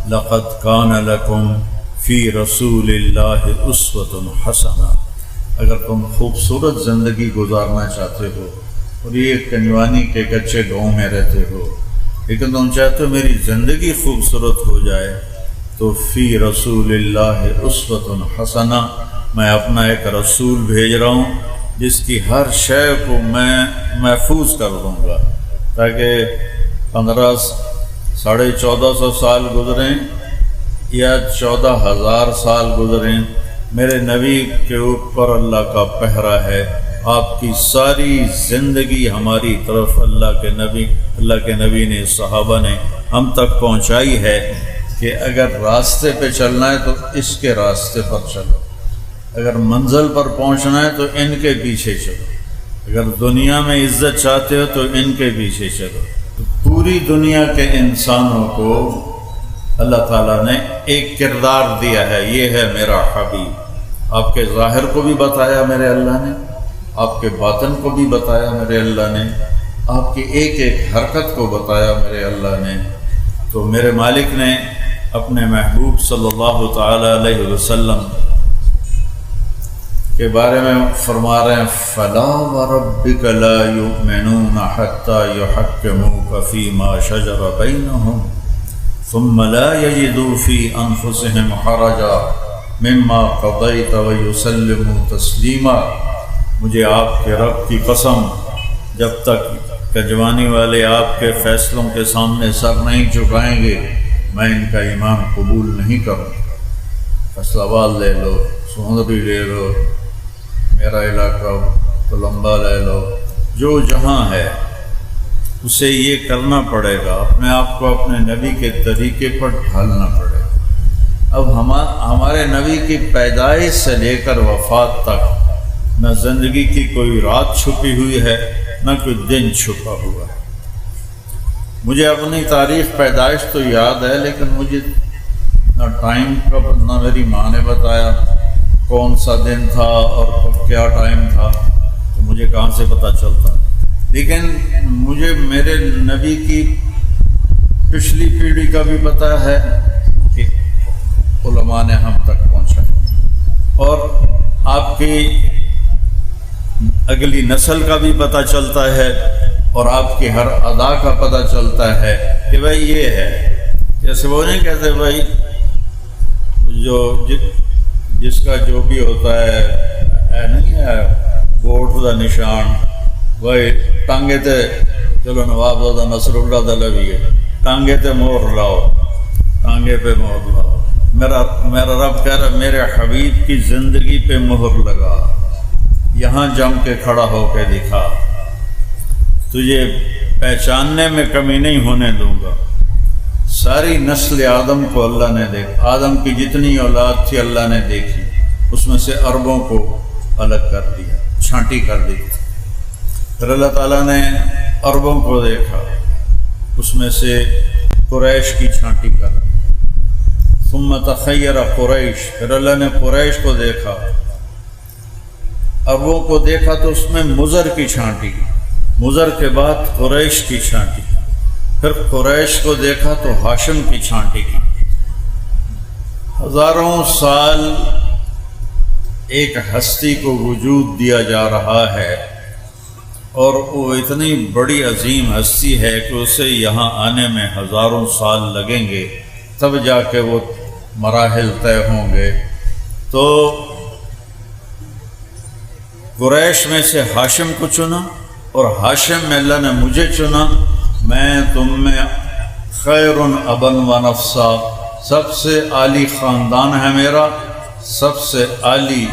لقد کان لکم فی رسول اللہ اسوۃ حسنہ۔ اگر تم خوبصورت زندگی گزارنا چاہتے ہو اور یہ کنجوانی کے کچے گاؤں میں رہتے ہو لیکن تم چاہتے ہو میری زندگی خوبصورت ہو جائے، تو فی رسول اللہ اسوۃ حسنہ، میں اپنا ایک رسول بھیج رہا ہوں جس کی ہر شے کو میں محفوظ کر دوں گا، تاکہ 1450 سال گزریں یا 14,000 سال گزریں، میرے نبی کے اوپر اللہ کا پہرا ہے۔ آپ کی ساری زندگی ہماری طرف اللہ کے نبی نے، صحابہ نے ہم تک پہنچائی ہے کہ اگر راستے پہ چلنا ہے تو اس کے راستے پر چلو، اگر منزل پر پہنچنا ہے تو ان کے پیچھے چلو، اگر دنیا میں عزت چاہتے ہو تو ان کے پیچھے چلو۔ پوری دنیا کے انسانوں کو اللہ تعالیٰ نے ایک کردار دیا ہے، یہ ہے میرا حبیب۔ آپ کے ظاہر کو بھی بتایا میرے اللہ نے، آپ کے باطن کو بھی بتایا میرے اللہ نے، آپ کی ایک ایک حرکت کو بتایا میرے اللہ نے۔ تو میرے مالک نے اپنے محبوب صلی اللہ تعالی علیہ وسلم کے بارے میں فرما رہے ہیں فَلَا وَرَبِّكَ لَا يُؤْمِنُونَ حَتَّى يُحَكِّمُوكَ فِي مَا شَجَرَ بَيْنَهُمْ ثُمَّ لَا يَجِدُوا فِي أَنفُسِهِمْ حَرَجًا مِمَّا قَضَيْتَ وَيُسَلِّمُوا تَسْلِيمًا۔ مجھے آپ کے رب کی قسم، جب تک کجوانی والے آپ کے فیصلوں کے سامنے سر نہیں جھکائیں گے میں ان کا ایمان قبول نہیں کروں۔ فیصلہ آباد لے لو، سہندری لے لو، میرا علاقہ تو لمبا لے لو، جو جہاں ہے اسے یہ کرنا پڑے گا، اپنے آپ کو اپنے نبی کے طریقے پر ڈھالنا پڑے گا۔ اب ہمارے نبی کی پیدائش سے لے کر وفات تک نہ زندگی کی کوئی رات چھپی ہوئی ہے نہ کوئی دن چھپا ہوا ہے۔ مجھے اپنی تاریخ پیدائش تو یاد ہے لیکن مجھے نہ ٹائم کا، نہ میری ماں نے بتایا کون سا دن تھا اور کیا ٹائم تھا، تو مجھے کہاں سے پتہ چلتا۔ لیکن مجھے میرے نبی کی پچھلی پیڑھی کا بھی پتہ ہے کہ علماء نے ہم تک پہنچا، اور آپ کی اگلی نسل کا بھی پتہ چلتا ہے، اور آپ کی ہر ادا کا پتہ چلتا ہے کہ بھائی یہ ہے۔ جیسے وہ نہیں کہتے بھائی جس کا جو بھی ہوتا ہے نہیں ہے ووٹ دا نشان، بھائی ٹانگے تے چلو نواب زادہ نصر اللہ دلوی ہے، ٹانگے تے مہر لاؤ، ٹانگے پہ مہر لاؤ۔ میرا رب کہہ رہا میرے حبیب کی زندگی پہ مہر لگا، یہاں جم کے کھڑا ہو کے دکھا، تجھے پہچاننے میں کمی نہیں ہونے دوں گا۔ ساری نسل آدم کو اللہ نے دیکھا، آدم کی جتنی اولاد تھی اللہ نے دیکھی، اس میں سے عربوں کو الگ کر دیا، چھانٹی کر دی۔ پھر اللہ تعالیٰ نے عربوں کو دیکھا، اس میں سے قریش کی چھانٹی کر دی۔ ثم تخیر قریش، پھر اللہ نے قریش کو دیکھا، عربوں کو دیکھا تو اس میں مضر کی چھانٹی کی، مضر کے بعد قریش کی چھانٹی، پھر قریش کو دیکھا تو ہاشم کی چھانٹی کی۔ ہزاروں سال ایک ہستی کو وجود دیا جا رہا ہے، اور وہ اتنی بڑی عظیم ہستی ہے کہ اسے یہاں آنے میں ہزاروں سال لگیں گے، تب جا کے وہ مراحل طے ہوں گے۔ تو قریش میں سے ہاشم کو چنا، اور ہاشم میں اللہ نے مجھے چنا، میں تم میں خیر ابن و نفسا، سب سے عالی خاندان ہے میرا، سب سے عالی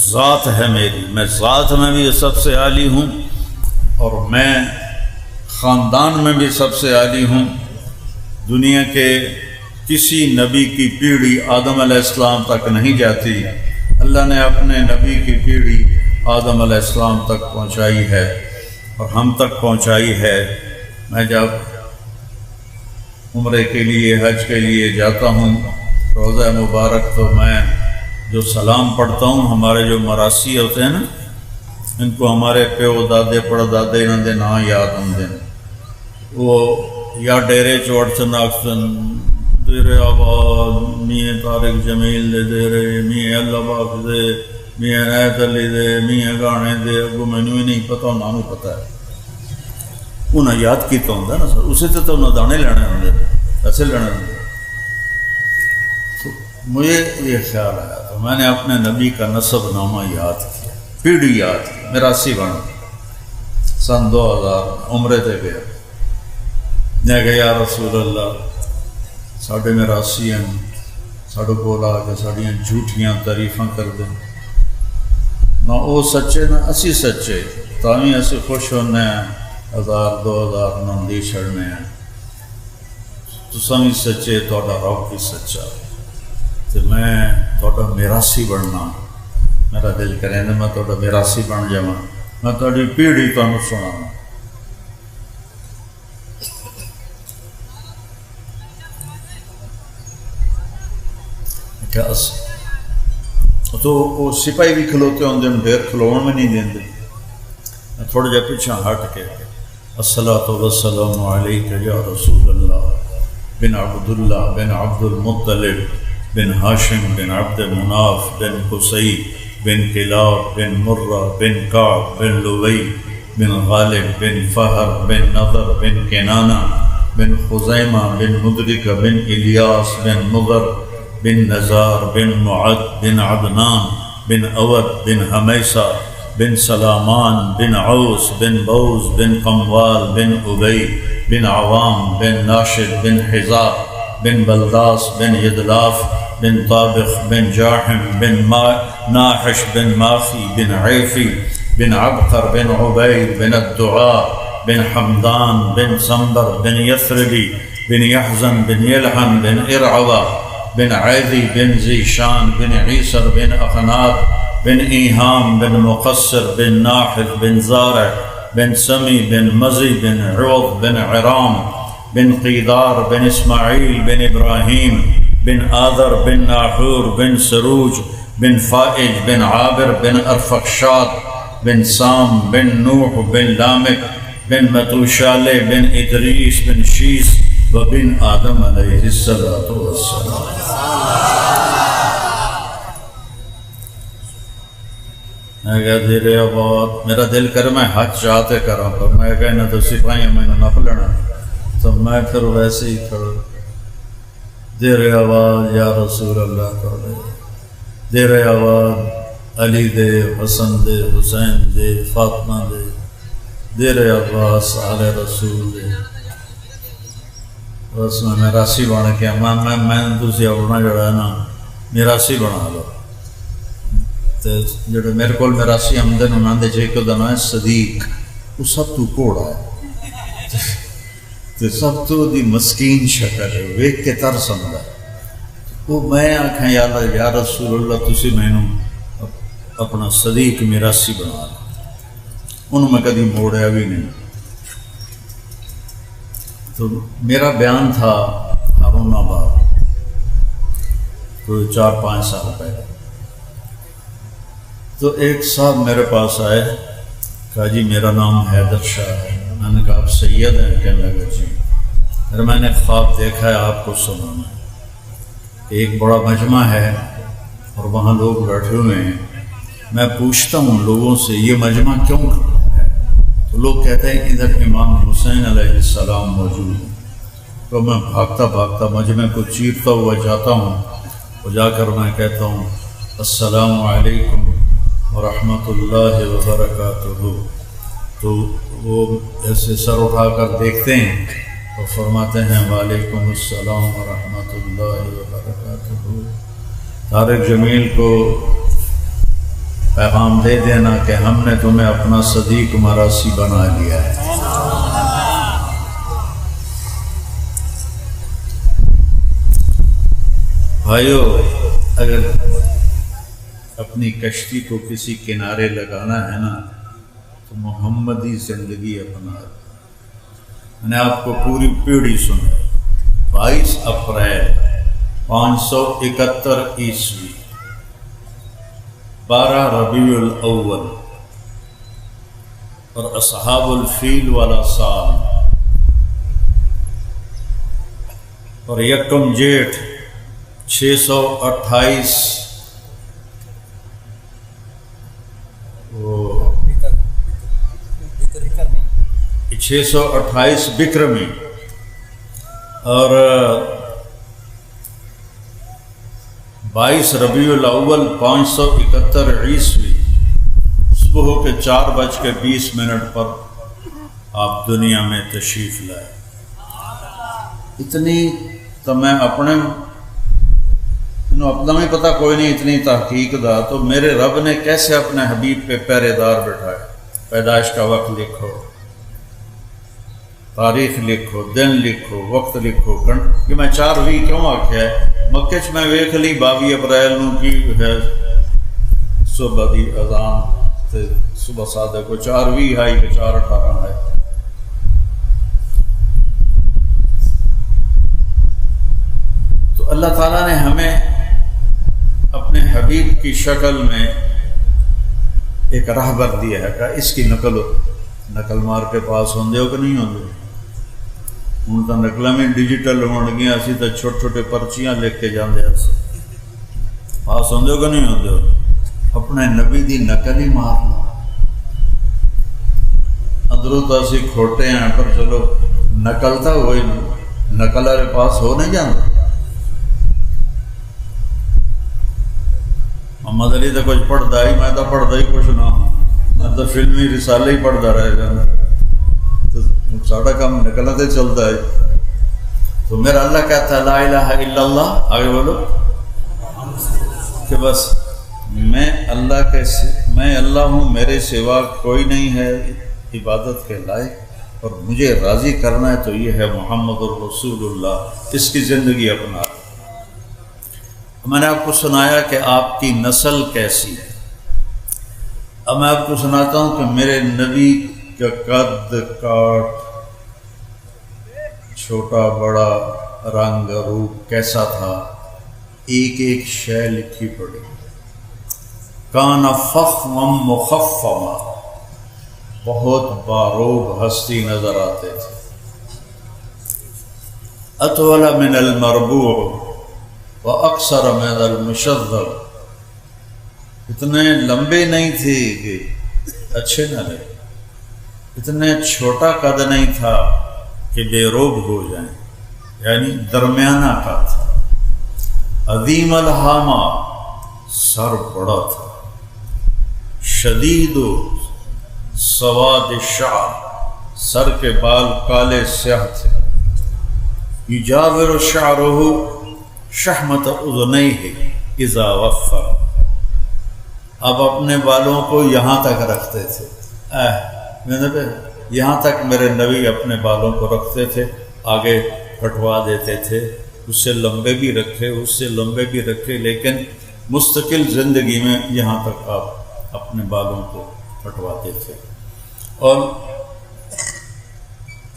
ذات ہے میری، میں ذات میں بھی سب سے عالی ہوں اور میں خاندان میں بھی سب سے عالی ہوں۔ دنیا کے کسی نبی کی پیڑھی آدم علیہ السلام تک نہیں جاتی، اللہ نے اپنے نبی کی پیڑھی آدم علیہ السلام تک پہنچائی ہے اور ہم تک پہنچائی ہے۔ میں جب عمرے کے لیے، حج کے لیے جاتا ہوں روضہ مبارک، تو میں جو سلام پڑھتا ہوں، ہمارے جو مراسی ہوتے ہیں نا، ان کو ہمارے پیو دادے پڑدادے انہوں دے نام یاد ہوں، وہ یا ڈیرے چوڑ چناکسن تیرے آباد میاں طارق جمیل دے دے رہے، میاں اللہ باغ دے، میاں عنایت علی دے، میاں گانے دے، اگو مینوں ہی نہیں پتہ، انہوں نے پتہ ہے، انہیں یاد کیتا ہوں نا سر، اسے تو انہیں دانے لینے ہوں پیسے لینے ہوں۔ تو مجھے یہ خیال آیا تو میں نے اپنے نبی کا نسب نامہ یاد کیا، پیڑھی یاد کی، 82 بن سن 2000 عمرے تے گیا، میں کہ یا رسول اللہ ساڈے 82 ہیں، ساڈے کول آ کے ساڈیاں جھوٹیاں تعریفاں کر دیں، نہ وہ سچے نہ اسی سچے، تاں اسی خوش ہونے ہیں، 1000 2000 نہ دی چھڑنے ہیں، تساں بھی سچے، تہاڈا رب بھی سچا، تو میں تہاڈا میراثی بننا، میرا دل کرے میں تہاڈا میراثی بن جاواں، میں تہاڈی پیڑھی تانوں سناواں۔ تو وہ سپاہی بھی کھلوتے ہوندے، ڈھیر کھلون میں نہیں دیندے، میں تھوڑا جہا پیچھے ہٹ کے الصلاۃ والسلام علیک یا رسول اللہ بن عبد اللہ بن عبد المطلب بن ہاشم بن عبد مناف بن قصی بن کلاب بن مرہ بن کعب بن لوی بن غالب بن فہر بن نضر بن کنانہ بن خزیمہ بن مدرکہ بن الیاس بن مضر بن نزار بن معد بن عدنان بن اود بن حمیسہ بن سلامان بن عوس بن بوز بن قموال بن ابی بن عوام بن ناشد بن حزاب بن بلداس بن یدلاف بن طابخ بن جاحم بن ناحش بن ماخی بن عیفی بن عبقر بن عبید بن الدعاء بن حمدان بن سنبر بن یثربی بن یحزن بن یلحن بن ارعوہ بن عیدی بن زیشان بن عیسر بن اخناد بن ایہام بن مقصر بن ناحف بن زارع بن سمی بن مزی بن عوض بن عرام بن قیدار بن اسماعیل بن ابراہیم بن آذر بن ناحور بن سروج بن فائج بن عابر بن ارفقشاد بن سام بن نوح بن لامک بن متوشالے بن ادریس بن شیس وبن آدم علیہ الصلوۃ والسلام۔ میں کہا دیرے آباد میرا دل کر میں حج چاہتے کروں، پر میں کہنا تو سپاہی میں نے نپ لینا، تو میں پھر ویسے ہی کھڑا دیرے آباد یا رسول اللہ کر دے، دیرے آباد علی دے، حسن دے، حسین دے، فاطمہ دے، دیرے آباد آل رسول دے، بس میں میراثی بن کے میں تسی اپنا جڑا ہے نا میراثی بنا لو، تے جڑے میرے کول میراثی آمدے انہاں دے جے دا نام ہے صدیق، وہ سب تو کوڑا ہے تے سب تو دی مسکین شکل ہے، ویکھ کے ترس آندا ہے، وہ میں آکھاں یا اللہ یا رسول اللہ تسی مینوں اپنا صدیق میراثی بنا لو، انہوں میں کدی موڑیا بھی نہیں۔ تو میرا بیان تھا ہارون آباد کوئی 4-5 سال پہلے، تو ایک صاحب میرے پاس آئے، کہا جی میرا نام حیدر شاہ ہے، میں نے کہا آپ سید ہیں؟ کہنے لگا جی، پھر میں نے خواب دیکھا ہے آپ کو سنانا، کہ ایک بڑا مجمع ہے اور وہاں لوگ بیٹھے ہوئے ہیں، میں پوچھتا ہوں لوگوں سے یہ مجمع کیوں ہے، تو لوگ کہتے ہیں ادھر امام حسین علیہ السلام موجود ہیں، تو میں بھاگتا بھاگتا مجمع کو چیرتا ہوا جاتا ہوں، اور جا کر میں کہتا ہوں السلام علیکم ورحمۃ اللہ وبرکاتہ، تو وہ ایسے سر اٹھا کر دیکھتے ہیں اور فرماتے ہیں وعلیکم السلام ورحمۃ اللہ وبرکاتہ، طارق جمیل کو پیغام دے دینا کہ ہم نے تمہیں اپنا صدیق میراثی بنا لیا ہے۔ بھائیو، اگر اپنی کشتی کو کسی کنارے لگانا ہے نا تو محمدی زندگی اپنا، میں نے آپ کو پوری پیڑھی سنا، 22 اپریل 571 عیسوی، 12 ربیع الاول، اور اصحاب الفیل والا سال، اور یکم جیٹھ 628 628 بکرمی اور 22 ربیع الاول 571 عیسوی صبح کے 4:20 پر آپ دنیا میں تشریف لائے۔ اتنی تو میں اپنا ہی پتہ کوئی نہیں، اتنی تحقیق دا تو میرے رب نے کیسے اپنے حبیب پہ پہرے دار بٹھائے۔ پیدائش کا وقت لکھو، تاریخ لکھو، دن لکھو، وقت لکھو۔ کہ میں 4 کیوں آکھیا ہے؟ مکے چ میں ویکھ لی 22 اپریل نو کی ہے صبح دی اذان تے صبح صادق کو 4 ہے کہ 4:18 ہے۔ تو اللہ تعالیٰ نے ہمیں اپنے حبیب کی شکل میں ایک راہبر دیا ہے کہ اس کی نقل مار کے پاس ہوندے ہو کہ نہیں ہوندے؟ ہوں تو نقل میں ڈیجیٹل ہون گیا، اسی تو چھوٹے چھوٹے پرچیاں لکھ کے جاندے ہیں، پاس ہوندے ہو کہ نہیں ہوندے ہو؟ اپنے نبی دی نقل ہی مار لو۔ اندروں تو اسی کھوٹے ہیں پر چلو نقل تو ہوئی نہیں، نقل والے پاس ہو نہیں جاندے۔ محمد علی تو کچھ پڑھتا ہی، میں تو پڑھتا ہی کچھ نہ ہوں، میں تو فلمی رسالے ہی پڑھتا رہ جانا، تو ساڑھا کام نکلتے چلتا ہے۔ تو میرا اللہ کہتا ہے لا الہ الا اللہ، آگے بولو کہ بس میں اللہ ہوں، میرے سوا کوئی نہیں ہے عبادت کے لائق، اور مجھے راضی کرنا ہے تو یہ ہے محمد الرسول اللہ، اس کی زندگی اپنا۔ میں نے آپ کو سنایا کہ آپ کی نسل کیسی ہے، اب میں آپ کو سناتا ہوں کہ میرے نبی کا قد کاٹ، چھوٹا بڑا، رنگ روپ کیسا تھا، ایک ایک شے لکھی پڑی۔ کان فخما مخفما، بہت باروب ہستی نظر آتے تھے۔ اطول من المربوع وَأَقْصَرَ مِنَ الْمُشَذَّبِ، اتنے لمبے نہیں تھے کہ اچھے نہ لگے، اتنے چھوٹا قد نہیں تھا کہ بے روب ہو جائیں، یعنی درمیانہ کا تھا۔ عظیم الحامہ، سر بڑا تھا۔ شدید سواد الشعر، سر کے بال کالے سیاہ تھے۔ یجاور شعرہ شحمت اذنیہ اذا وفر، اب اپنے بالوں کو یہاں تک رکھتے تھے، یہاں تک میرے نبی اپنے بالوں کو رکھتے تھے، آگے کٹوا دیتے تھے، اس سے لمبے بھی رکھے، اس سے لمبے بھی رکھے، لیکن مستقل زندگی میں یہاں تک آپ اپنے بالوں کو کٹواتے تھے۔ اور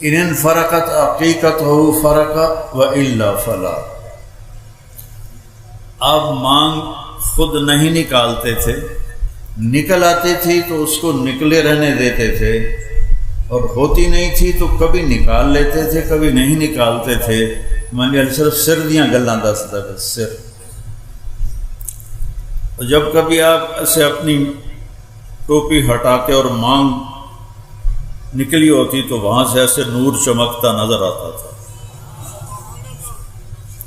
ان فرقت عقیقتہ فرق والا فلا، آپ مانگ خود نہیں نکالتے تھے، نکل آتی تھی تو اس کو نکلے رہنے دیتے تھے، اور ہوتی نہیں تھی تو کبھی نکال لیتے تھے کبھی نہیں نکالتے تھے۔ میں نے صرف سر دیاں گلاں دستا ہے، سر۔ جب کبھی آپ ایسے اپنی ٹوپی ہٹا کے اور مانگ نکلی ہوتی تو وہاں سے ایسے نور چمکتا نظر آتا تھا،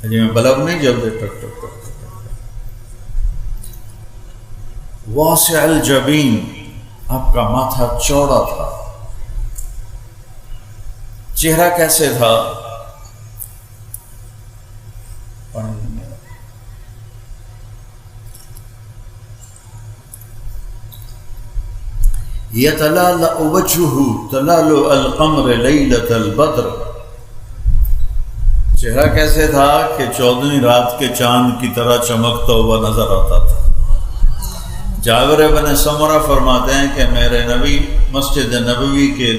جی میں بلب نہیں جلدے ٹک ٹک ٹک۔ واسع الجبین، آپ کا ماتھا چوڑا تھا۔ چہرہ کیسے تھا؟ یتلالأ وجهه تلالؤ القمر لیلۃ البدر، چہرہ کیسے تھا کہ 14ویں رات کے چاند کی طرح چمکتا ہوا نظر آتا تھا۔ جابر بن سمرہ فرماتے ہیں کہ میرے نبی مسجد نبوی کے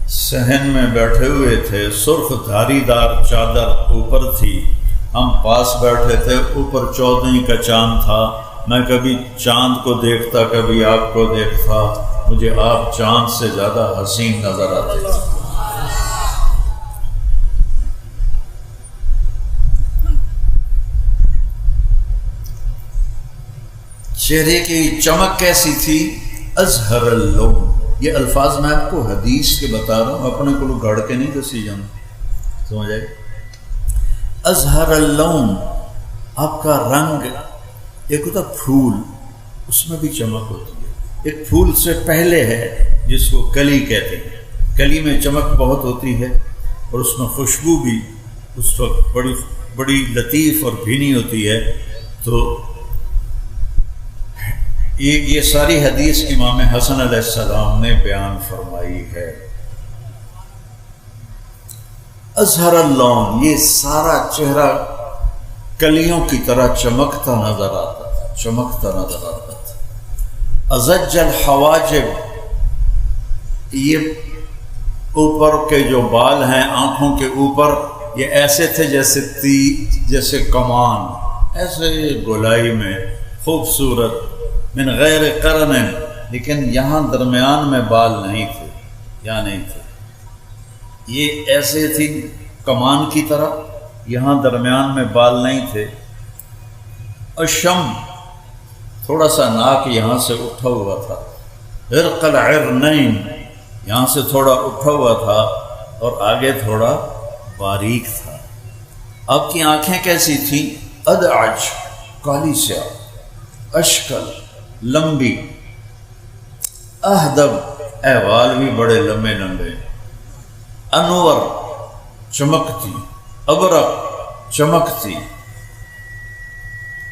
صحن میں بیٹھے ہوئے تھے، سرخ دھاری دار چادر اوپر تھی، ہم پاس بیٹھے تھے، اوپر 14ویں کا چاند تھا، میں کبھی چاند کو دیکھتا کبھی آپ کو دیکھتا، مجھے آپ چاند سے زیادہ حسین نظر آتے تھے۔ چہرے کی چمک کیسی تھی؟ ازہر اللون، یہ الفاظ میں آپ کو حدیث کے بتا رہا ہوں، اپنے کو گھڑ کے نہیں دسی جانا، سمجھ آئے؟ ازہر اللون، آپ کا رنگ، ایک ہوتا پھول، اس میں بھی چمک ہوتی ہے، ایک پھول سے پہلے ہے جس کو کلی کہتے ہیں، کلی میں چمک بہت ہوتی ہے اور اس میں خوشبو بھی اس وقت بڑی لطیف اور بھینی ہوتی ہے۔ تو یہ ساری حدیث امام حسن علیہ السلام نے بیان فرمائی ہے۔ ازہر اللون، یہ سارا چہرہ کلیوں کی طرح چمکتا نظر آتا تھا، چمکتا نظر آتا تھا۔ ازج الحواجب، یہ اوپر کے جو بال ہیں آنکھوں کے اوپر، یہ ایسے تھے جیسے کمان، ایسے گولائی میں خوبصورت، من غیر قرن، لیکن یہاں درمیان میں بال نہیں تھے، یہاں نہیں تھے، یہ ایسے تھی کمان کی طرح، یہاں درمیان میں بال نہیں تھے۔ اشم، تھوڑا سا ناک یہاں سے اٹھا ہوا تھا، عرق العرنین، یہاں سے تھوڑا اٹھا ہوا تھا اور آگے تھوڑا باریک تھا۔ آپ کی آنکھیں کیسی تھیں؟ ادعج، کالی سیاہ، اشکل، لمبی، اہدب، احوال بھی بڑے لمبے لمبے، انور، چمکتی، ابرق، چمکتی،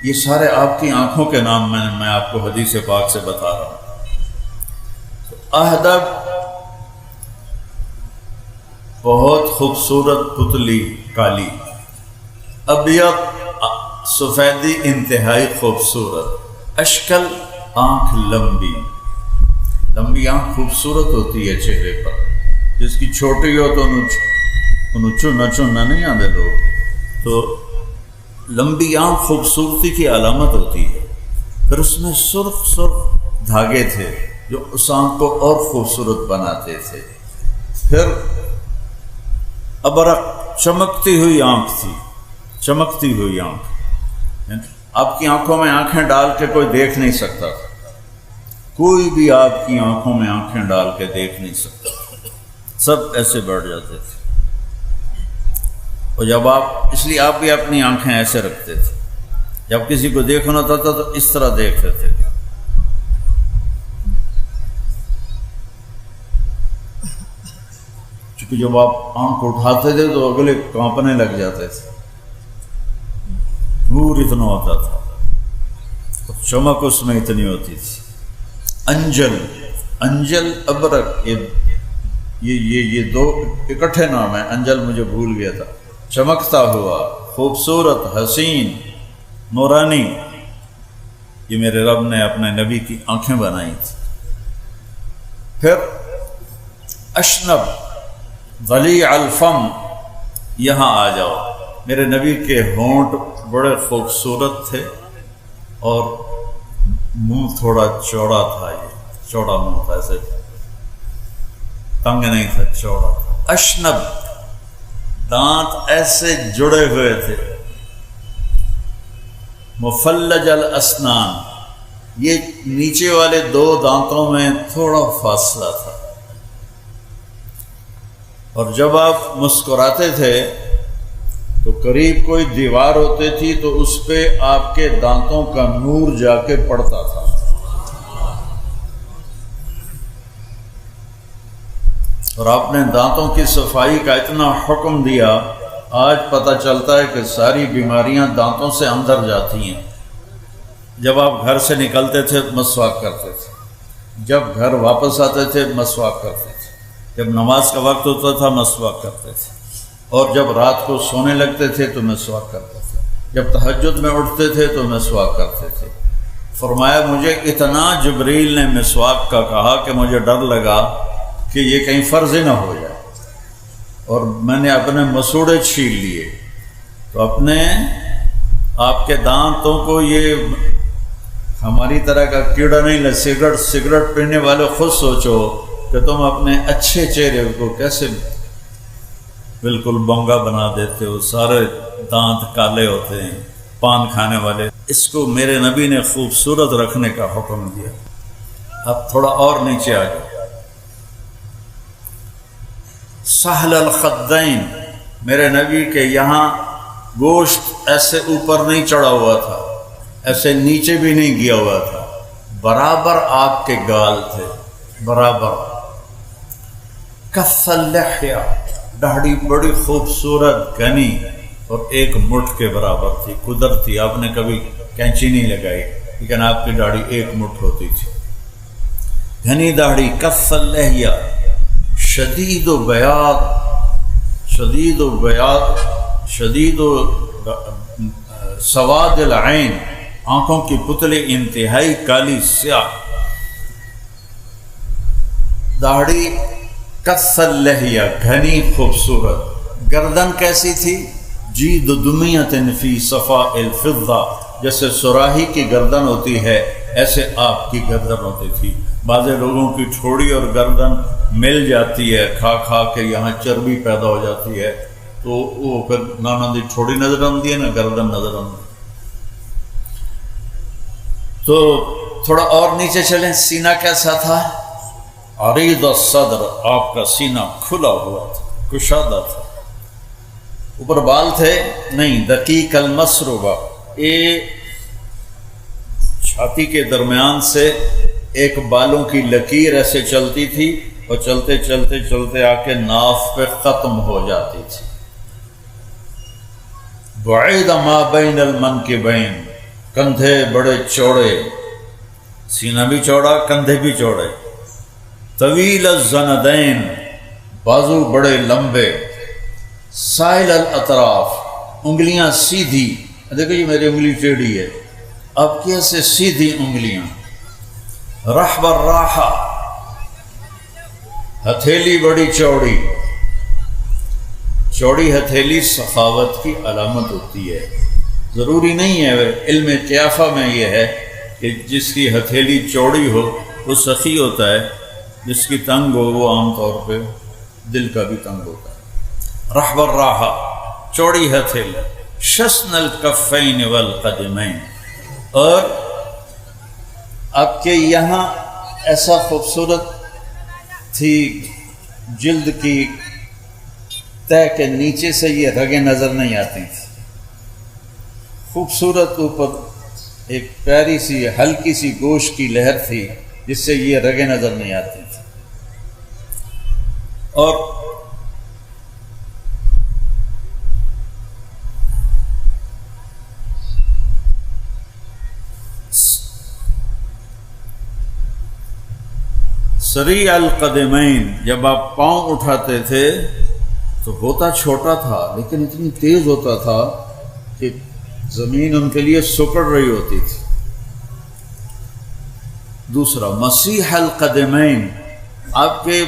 یہ سارے آپ کی آنکھوں کے نام میں آپ کو حدیث پاک سے بتا رہا ہوں۔ اہدب، بہت خوبصورت پتلی کالی، ابیض، سفیدی انتہائی خوبصورت، اشکل، آنکھ لمبی، لمبی آنکھ خوبصورت ہوتی ہے چہرے پر، جس کی چھوٹی ہو تو انہوں چننا نہیں آتے لوگ، تو لمبی آنکھ خوبصورتی کی علامت ہوتی ہے۔ پھر اس میں سرخ سرخ دھاگے تھے جو اس آنکھ کو اور خوبصورت بناتے تھے۔ پھر ابرق، چمکتی ہوئی آنکھ تھی، چمکتی ہوئی آنکھ، آپ کی آنکھوں میں آنکھیں ڈال کے کوئی دیکھ نہیں سکتا تھا، کوئی بھی آپ کی آنکھوں میں آنکھیں ڈال کے دیکھ نہیں سکتا تھا، سب ایسے بیٹھ جاتے تھے۔ اور جب آپ، اس لیے آپ بھی اپنی آنکھیں ایسے رکھتے تھے، جب کسی کو دیکھنا ہوتا تھا تو اس طرح دیکھتے تھے۔ چونکہ جب آپ آنکھ اٹھاتے تھے تو اگلے کانپنے لگ جاتے تھے، نور اتنا ہوتا تھا، چمک اس میں اتنی ہوتی تھی۔ انجل، انجل، ابرق، یہ دو اکٹھے نام ہیں، انجل مجھے بھول گیا تھا، چمکتا ہوا، خوبصورت، حسین، نورانی، یہ میرے رب نے اپنے نبی کی آنکھیں بنائی تھی۔ پھر اشنب، ضلیع الفم، یہاں آ جاؤ، میرے نبی کے ہونٹ بڑے خوبصورت تھے اور منہ تھوڑا چوڑا تھا، یہ چوڑا منہ تھا، ایسے تنگ نہیں تھا، چوڑا تھا۔ اشنب، دانت ایسے جڑے ہوئے تھے۔ مفلج الاسنان، یہ نیچے والے دو دانتوں میں تھوڑا فاصلہ تھا، اور جب آپ مسکراتے تھے تو قریب کوئی دیوار ہوتی تھی تو اس پہ آپ کے دانتوں کا نور جا کے پڑتا تھا۔ اور آپ نے دانتوں کی صفائی کا اتنا حکم دیا، آج پتہ چلتا ہے کہ ساری بیماریاں دانتوں سے اندر جاتی ہیں۔ جب آپ گھر سے نکلتے تھے مسواک کرتے تھے، جب گھر واپس آتے تھے مسواک کرتے تھے، جب نماز کا وقت ہوتا تھا مسواک کرتے تھے، اور جب رات کو سونے لگتے تھے تو مسواک کرتے تھے، جب تہجد میں اٹھتے تھے تو مسواک کرتے تھے۔ فرمایا مجھے اتنا جبریل نے مسواک کا کہا کہ مجھے ڈر لگا کہ یہ کہیں فرض نہ ہو جائے، اور میں نے اپنے مسوڑے چھین لیے، تو اپنے آپ کے دانتوں کو، یہ ہماری طرح کا کیڑا نہیں لے، سگریٹ پینے والے خود سوچو کہ تم اپنے اچھے چہرے کو کیسے بالکل بونگا بنا دیتے ہو، سارے دانت کالے ہوتے ہیں، پان کھانے والے، اس کو میرے نبی نے خوبصورت رکھنے کا حکم دیا۔ اب تھوڑا اور نیچے آ جاؤ، سہل الخدین، میرے نبی کے یہاں گوشت ایسے اوپر نہیں چڑھا ہوا تھا، ایسے نیچے بھی نہیں گیا ہوا تھا، برابر آپ کے گال تھے، برابر۔ کث اللحیہ، داڑھی بڑی خوبصورت گھنی اور ایک مٹھ کے برابر تھی، قدرتی، آپ نے کبھی کینچی نہیں لگائی لیکن آپ کی داڑھی ایک مٹھ ہوتی تھی، گھنی داڑھی۔ کث اللحیہ، شدید و بیاض، شدید و بیاض، شدید و سواد العین، آنکھوں کی پتلی انتہائی کالی سیاہ داڑھی۔ کث اللحیہ، گھنی خوبصورت۔ گردن کیسی تھی؟ جید دمیۃ فی صفاء الفضہ، جیسے سراہی کی گردن ہوتی ہے ایسے آپ کی گردن ہوتی تھی۔ بعض لوگوں کی ٹھوڑی اور گردن مل جاتی ہے، کھا کھا کے یہاں چربی پیدا ہو جاتی ہے تو وہ پھر نانا دی ٹھوڑی نظر آتی ہے نا، گردن نظر آتی۔ تو تھوڑا اور نیچے چلیں، سینہ کیسا تھا؟ عریض الصدر، آپ کا سینہ کھلا ہوا تھا، کشادہ تھا۔ اوپر بال تھے؟ نہیں، دقیق المسربہ، چھاتی کے درمیان سے ایک بالوں کی لکیر ایسے چلتی تھی اور چلتے چلتے چلتے آ کے ناف پہ ختم ہو جاتی تھی۔ بعید ما بین المنکبین، کندھے بڑے چوڑے، سینہ بھی چوڑا، کندھے بھی چوڑے۔ طویل الزندین، بازو بڑے لمبے۔ سائل الاطراف، انگلیاں سیدھی، دیکھو یہ میری انگلی ٹیڑھی ہے، اب کیسے سیدھی انگلیاں۔ رحب الراحہ، ہتھیلی بڑی چوڑی، چوڑی ہتھیلی سخاوت کی علامت ہوتی ہے۔ ضروری نہیں ہے، علم قیافہ میں یہ ہے کہ جس کی ہتھیلی چوڑی ہو وہ سخی ہوتا ہے، جس کی تنگ ہو وہ عام طور پہ دل کا بھی تنگ ہوتا ہے۔ رحب الراحہ، چوڑی ہتھیلی۔ شسن الکفین والقدمین، اور آپ کے یہاں ایسا خوبصورت تھی جلد کی تہ کے نیچے سے یہ رگیں نظر نہیں آتی تھی، خوبصورت اوپر ایک پیاری سی ہلکی سی گوشت کی لہر تھی جس سے یہ رگیں نظر نہیں آتی تھی۔ اور سریع القدمین، جب آپ پاؤں اٹھاتے تھے تو ہوتا چھوٹا تھا لیکن اتنی تیز ہوتا تھا کہ زمین ان کے لیے سکڑ رہی ہوتی تھی۔ دوسرا مسیح القدمین، آپ کے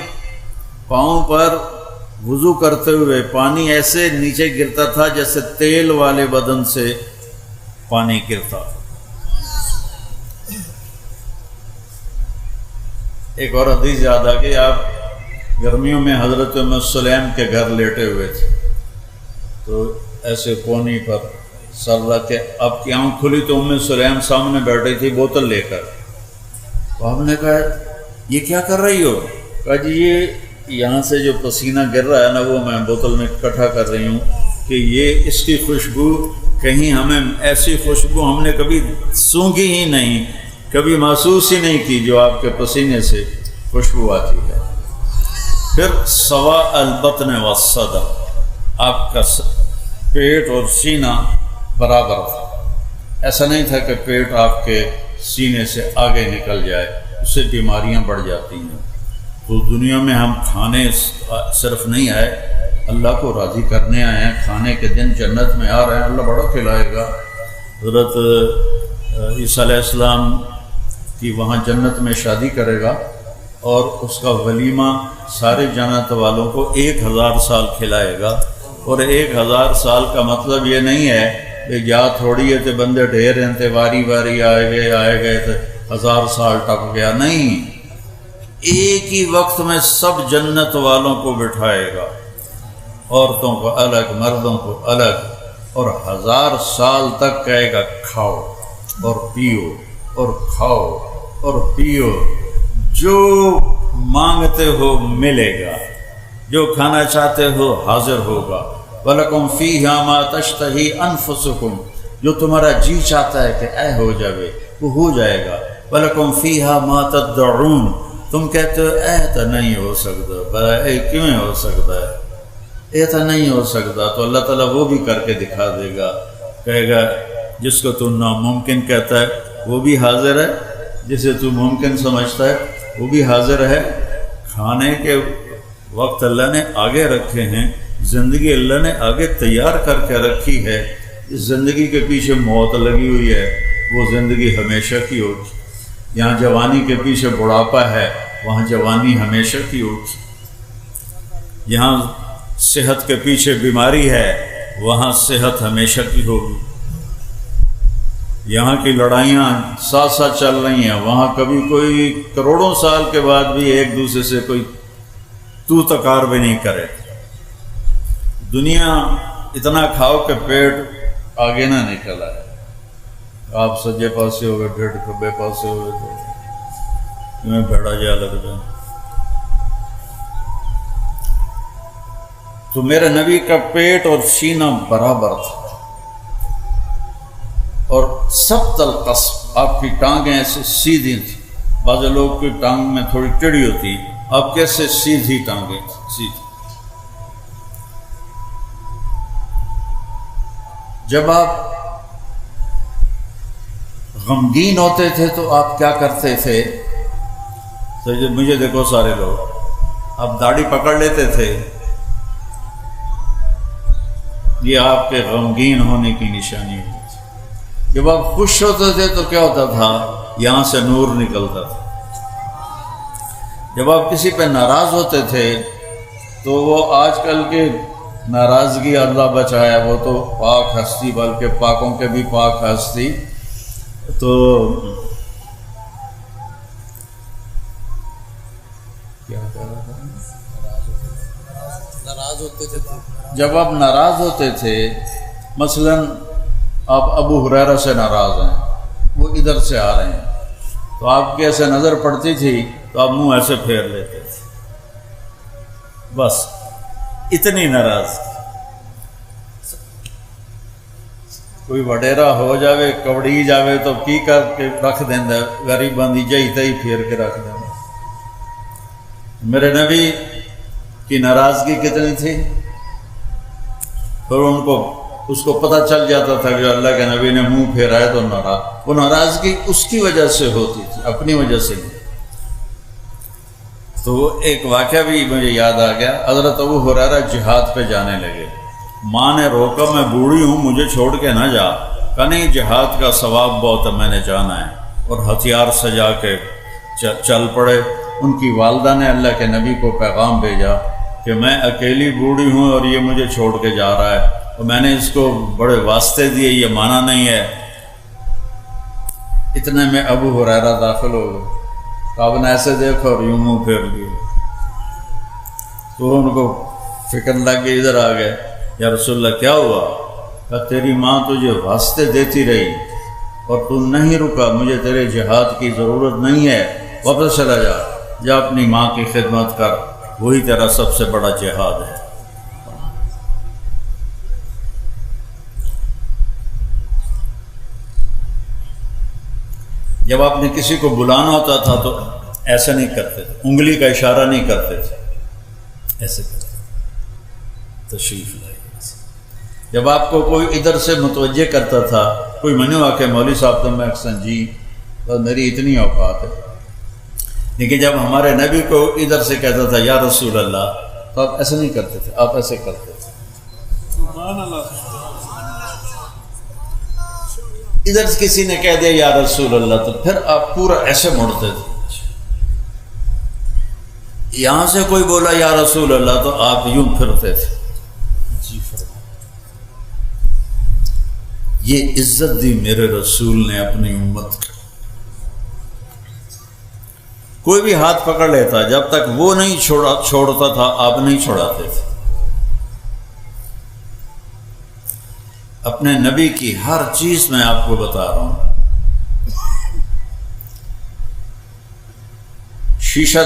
پاؤں پر وضو کرتے ہوئے پانی ایسے نیچے گرتا تھا جیسے تیل والے بدن سے پانی گرتا۔ ایک اور حدیث یاد آ گئی، آپ گرمیوں میں حضرت ام سلیم کے گھر لیٹے ہوئے تھے تو ایسے کونی پر سر رکھ کے آپ کی آنکھ کھلی تو ام سلیم سامنے بیٹھی تھی بوتل لے کر۔ تو آپ نے کہا یہ کیا کر رہی ہو؟ کہا جی یہ یہاں سے جو پسینہ گر رہا ہے نا وہ میں بوتل میں اکٹھا کر رہی ہوں کہ یہ اس کی خوشبو کہیں ہمیں ایسی خوشبو ہم نے کبھی سونگھی ہی نہیں، کبھی محسوس ہی نہیں کی جو آپ کے پسینے سے خوشبو آتی ہے۔ پھر سوا البطن والصدر، آپ کا پیٹ اور سینہ برابر تھا، ایسا نہیں تھا کہ پیٹ آپ کے سینے سے آگے نکل جائے، اس سے بیماریاں بڑھ جاتی ہیں۔ تو دنیا میں ہم کھانے صرف نہیں آئے، اللہ کو راضی کرنے آئے ہیں، کھانے کے دن جنت میں آ رہے ہیں، اللہ بڑا کھلائے گا۔ حضرت عیسیٰ علیہ السلام کی وہاں جنت میں شادی کرے گا اور اس کا ولیمہ سارے جنت والوں کو 1000 سال کھلائے گا، اور 1000 سال کا مطلب یہ نہیں ہے کہ جا تھوڑی ہے تو بندے ڈھیر ہیں تو واری واری آئے گئے تو 1000 سال ٹپ گیا، نہیں، ایک ہی وقت میں سب جنت والوں کو بٹھائے گا، عورتوں کو الگ، مردوں کو الگ، اور 1000 سال تک کہے گا کھاؤ اور پیو اور کھاؤ اور پیو، جو مانگتے ہو ملے گا، جو کھانا چاہتے ہو حاضر ہوگا۔ وَلَكُمْ فِيهَا مَا تَشْتَهِي أَنفُسُكُمْ، جو تمہارا جی چاہتا ہے کہ اے ہو جائے وہ ہو جائے گا۔ وَلَكُمْ فِيهَا مَا تَدَّعُونَ، تم کہتے ہو اے تو نہیں ہو سکتا، بھلا اے کیوں ہو سکتا ہے، ایسا نہیں ہو سکتا، تو اللہ تعالیٰ وہ بھی کر کے دکھا دے گا، کہے گا جس کو تو ناممکن کہتا ہے وہ بھی حاضر ہے، جسے تو ممکن سمجھتا ہے وہ بھی حاضر ہے۔ کھانے کے وقت اللہ نے آگے رکھے ہیں، زندگی اللہ نے آگے تیار کر کے رکھی ہے۔ اس زندگی کے پیچھے موت لگی ہوئی ہے، وہ زندگی ہمیشہ کی ہوگی۔ یہاں جوانی کے پیچھے بڑھاپا ہے، وہاں جوانی ہمیشہ کی ہوگی۔ یہاں صحت کے پیچھے بیماری ہے، وہاں صحت ہمیشہ کی ہوگی۔ یہاں کی لڑائیاں ساتھ ساتھ چل رہی ہیں، وہاں کبھی کوئی کروڑوں سال کے بعد بھی ایک دوسرے سے کوئی تو تکار بھی نہیں کرے۔ دنیا اتنا کھاؤ کہ پیٹ آگے نہ نکل آئے، آپ سجے پاسے ہو گئے، ڈیڑھ کھبے پاسے ہو گئے تو میں بھیڑا جا لگ جائے۔ تو میرے نبی کا پیٹ اور سینہ برابر تھا، اور سبط القصب، آپ کی ٹانگیں ایسے سیدھی تھیں۔ بعض لوگ کی ٹانگ میں تھوڑی ٹیڑھی ہوتی، آپ کیسے سیدھی ٹانگیں سیدھی۔ جب آپ غمگین ہوتے تھے تو آپ کیا کرتے تھے؟ تو مجھے دیکھو سارے لوگ، آپ داڑھی پکڑ لیتے تھے، یہ آپ کے غمگین ہونے کی نشانی ہوتی تھی۔ جب آپ خوش ہوتے تھے تو کیا ہوتا تھا؟ یہاں سے نور نکلتا تھا۔ جب آپ کسی پہ ناراض ہوتے تھے تو وہ آج کل کے ناراضگی اللہ بچایا، وہ تو پاک ہستی، بلکہ پاکوں کے بھی پاک ہستی، تو کیا کہہ رہا تھا؟ ناراض ہوتے تھے۔ جب آپ ناراض ہوتے تھے، مثلا آپ ابو ہریرہ سے ناراض ہیں، وہ ادھر سے آ رہے ہیں، تو آپ کی ایسے نظر پڑتی تھی تو آپ منہ ایسے پھیر لیتے تھے، بس اتنی ناراض۔ کوئی وڈیرا ہو جاوے، کبڑی جاوے تو کی کر کے رکھ دینا، غریب بندی جائی تھی پھیر کے رکھ دینا۔ میرے نبی کی ناراضگی کتنی تھی، پھر اس کو پتہ چل جاتا تھا کہ اللہ کے نبی نے منہ پھیرا ہے تو ناراض، وہ ناراضگی اس کی وجہ سے ہوتی تھی، اپنی وجہ سے نہیں۔ تو وہ ایک واقعہ بھی مجھے یاد آ گیا، حضرت ابو ہریرہ جہاد پہ جانے لگے، ماں نے روکا، میں بوڑھی ہوں مجھے چھوڑ کے نہ جا، کہ نہیں جہاد کا ثواب بہت ہے، میں نے جانا ہے، اور ہتھیار سجا کے چل پڑے۔ ان کی والدہ نے اللہ کے نبی کو پیغام بھیجا کہ میں اکیلی بوڑھی ہوں اور یہ مجھے چھوڑ کے جا رہا ہے، اور میں نے اس کو بڑے واسطے دیے، یہ مانا نہیں ہے۔ اتنے میں ابو ہریرہ داخل ہو گئے، تو آپ نے ایسے دیکھا اور یوں منہ پھیر لیے، تو ان کو فکر لگ گئی، ادھر آ گئے، یا رسول اللہ کیا ہوا؟ کہ تیری ماں تجھے واسطے دیتی رہی اور تو نہیں رکا، مجھے تیرے جہاد کی ضرورت نہیں ہے، واپس چلا جا اپنی ماں کی خدمت کر، وہی تیرا سب سے بڑا جہاد ہے۔ جب آپ نے کسی کو بلانا ہوتا تھا تو ایسا نہیں کرتے تھے، انگلی کا اشارہ نہیں کرتے تھے، ایسے کرتے تھے، تشریف لائے۔ جب آپ کو کوئی ادھر سے متوجہ کرتا تھا، کوئی منو آ کے مولوی صاحب تم میں اکثر جی بس میری اتنی اوقات ہے، لیکن جب ہمارے نبی کو ادھر سے کہتا تھا یا رسول اللہ، تو آپ ایسے نہیں کرتے تھے، آپ ایسے کرتے تھے۔ سبحان اللہ۔ ادھر کسی نے کہہ دیا یا رسول اللہ تو پھر آپ پورا ایسے مڑتے تھے، یہاں سے کوئی بولا یا رسول اللہ تو آپ یوں پھرتے تھے۔ جی فرمائیں۔ یہ عزت دی میرے رسول نے اپنی امت کو۔ کوئی بھی ہاتھ پکڑ لیتا، جب تک وہ نہیں چھوڑتا تھا آپ نہیں چھوڑاتے تھے۔ اپنے نبی کی ہر چیز میں آپ کو بتا رہا ہوں۔ شیشہ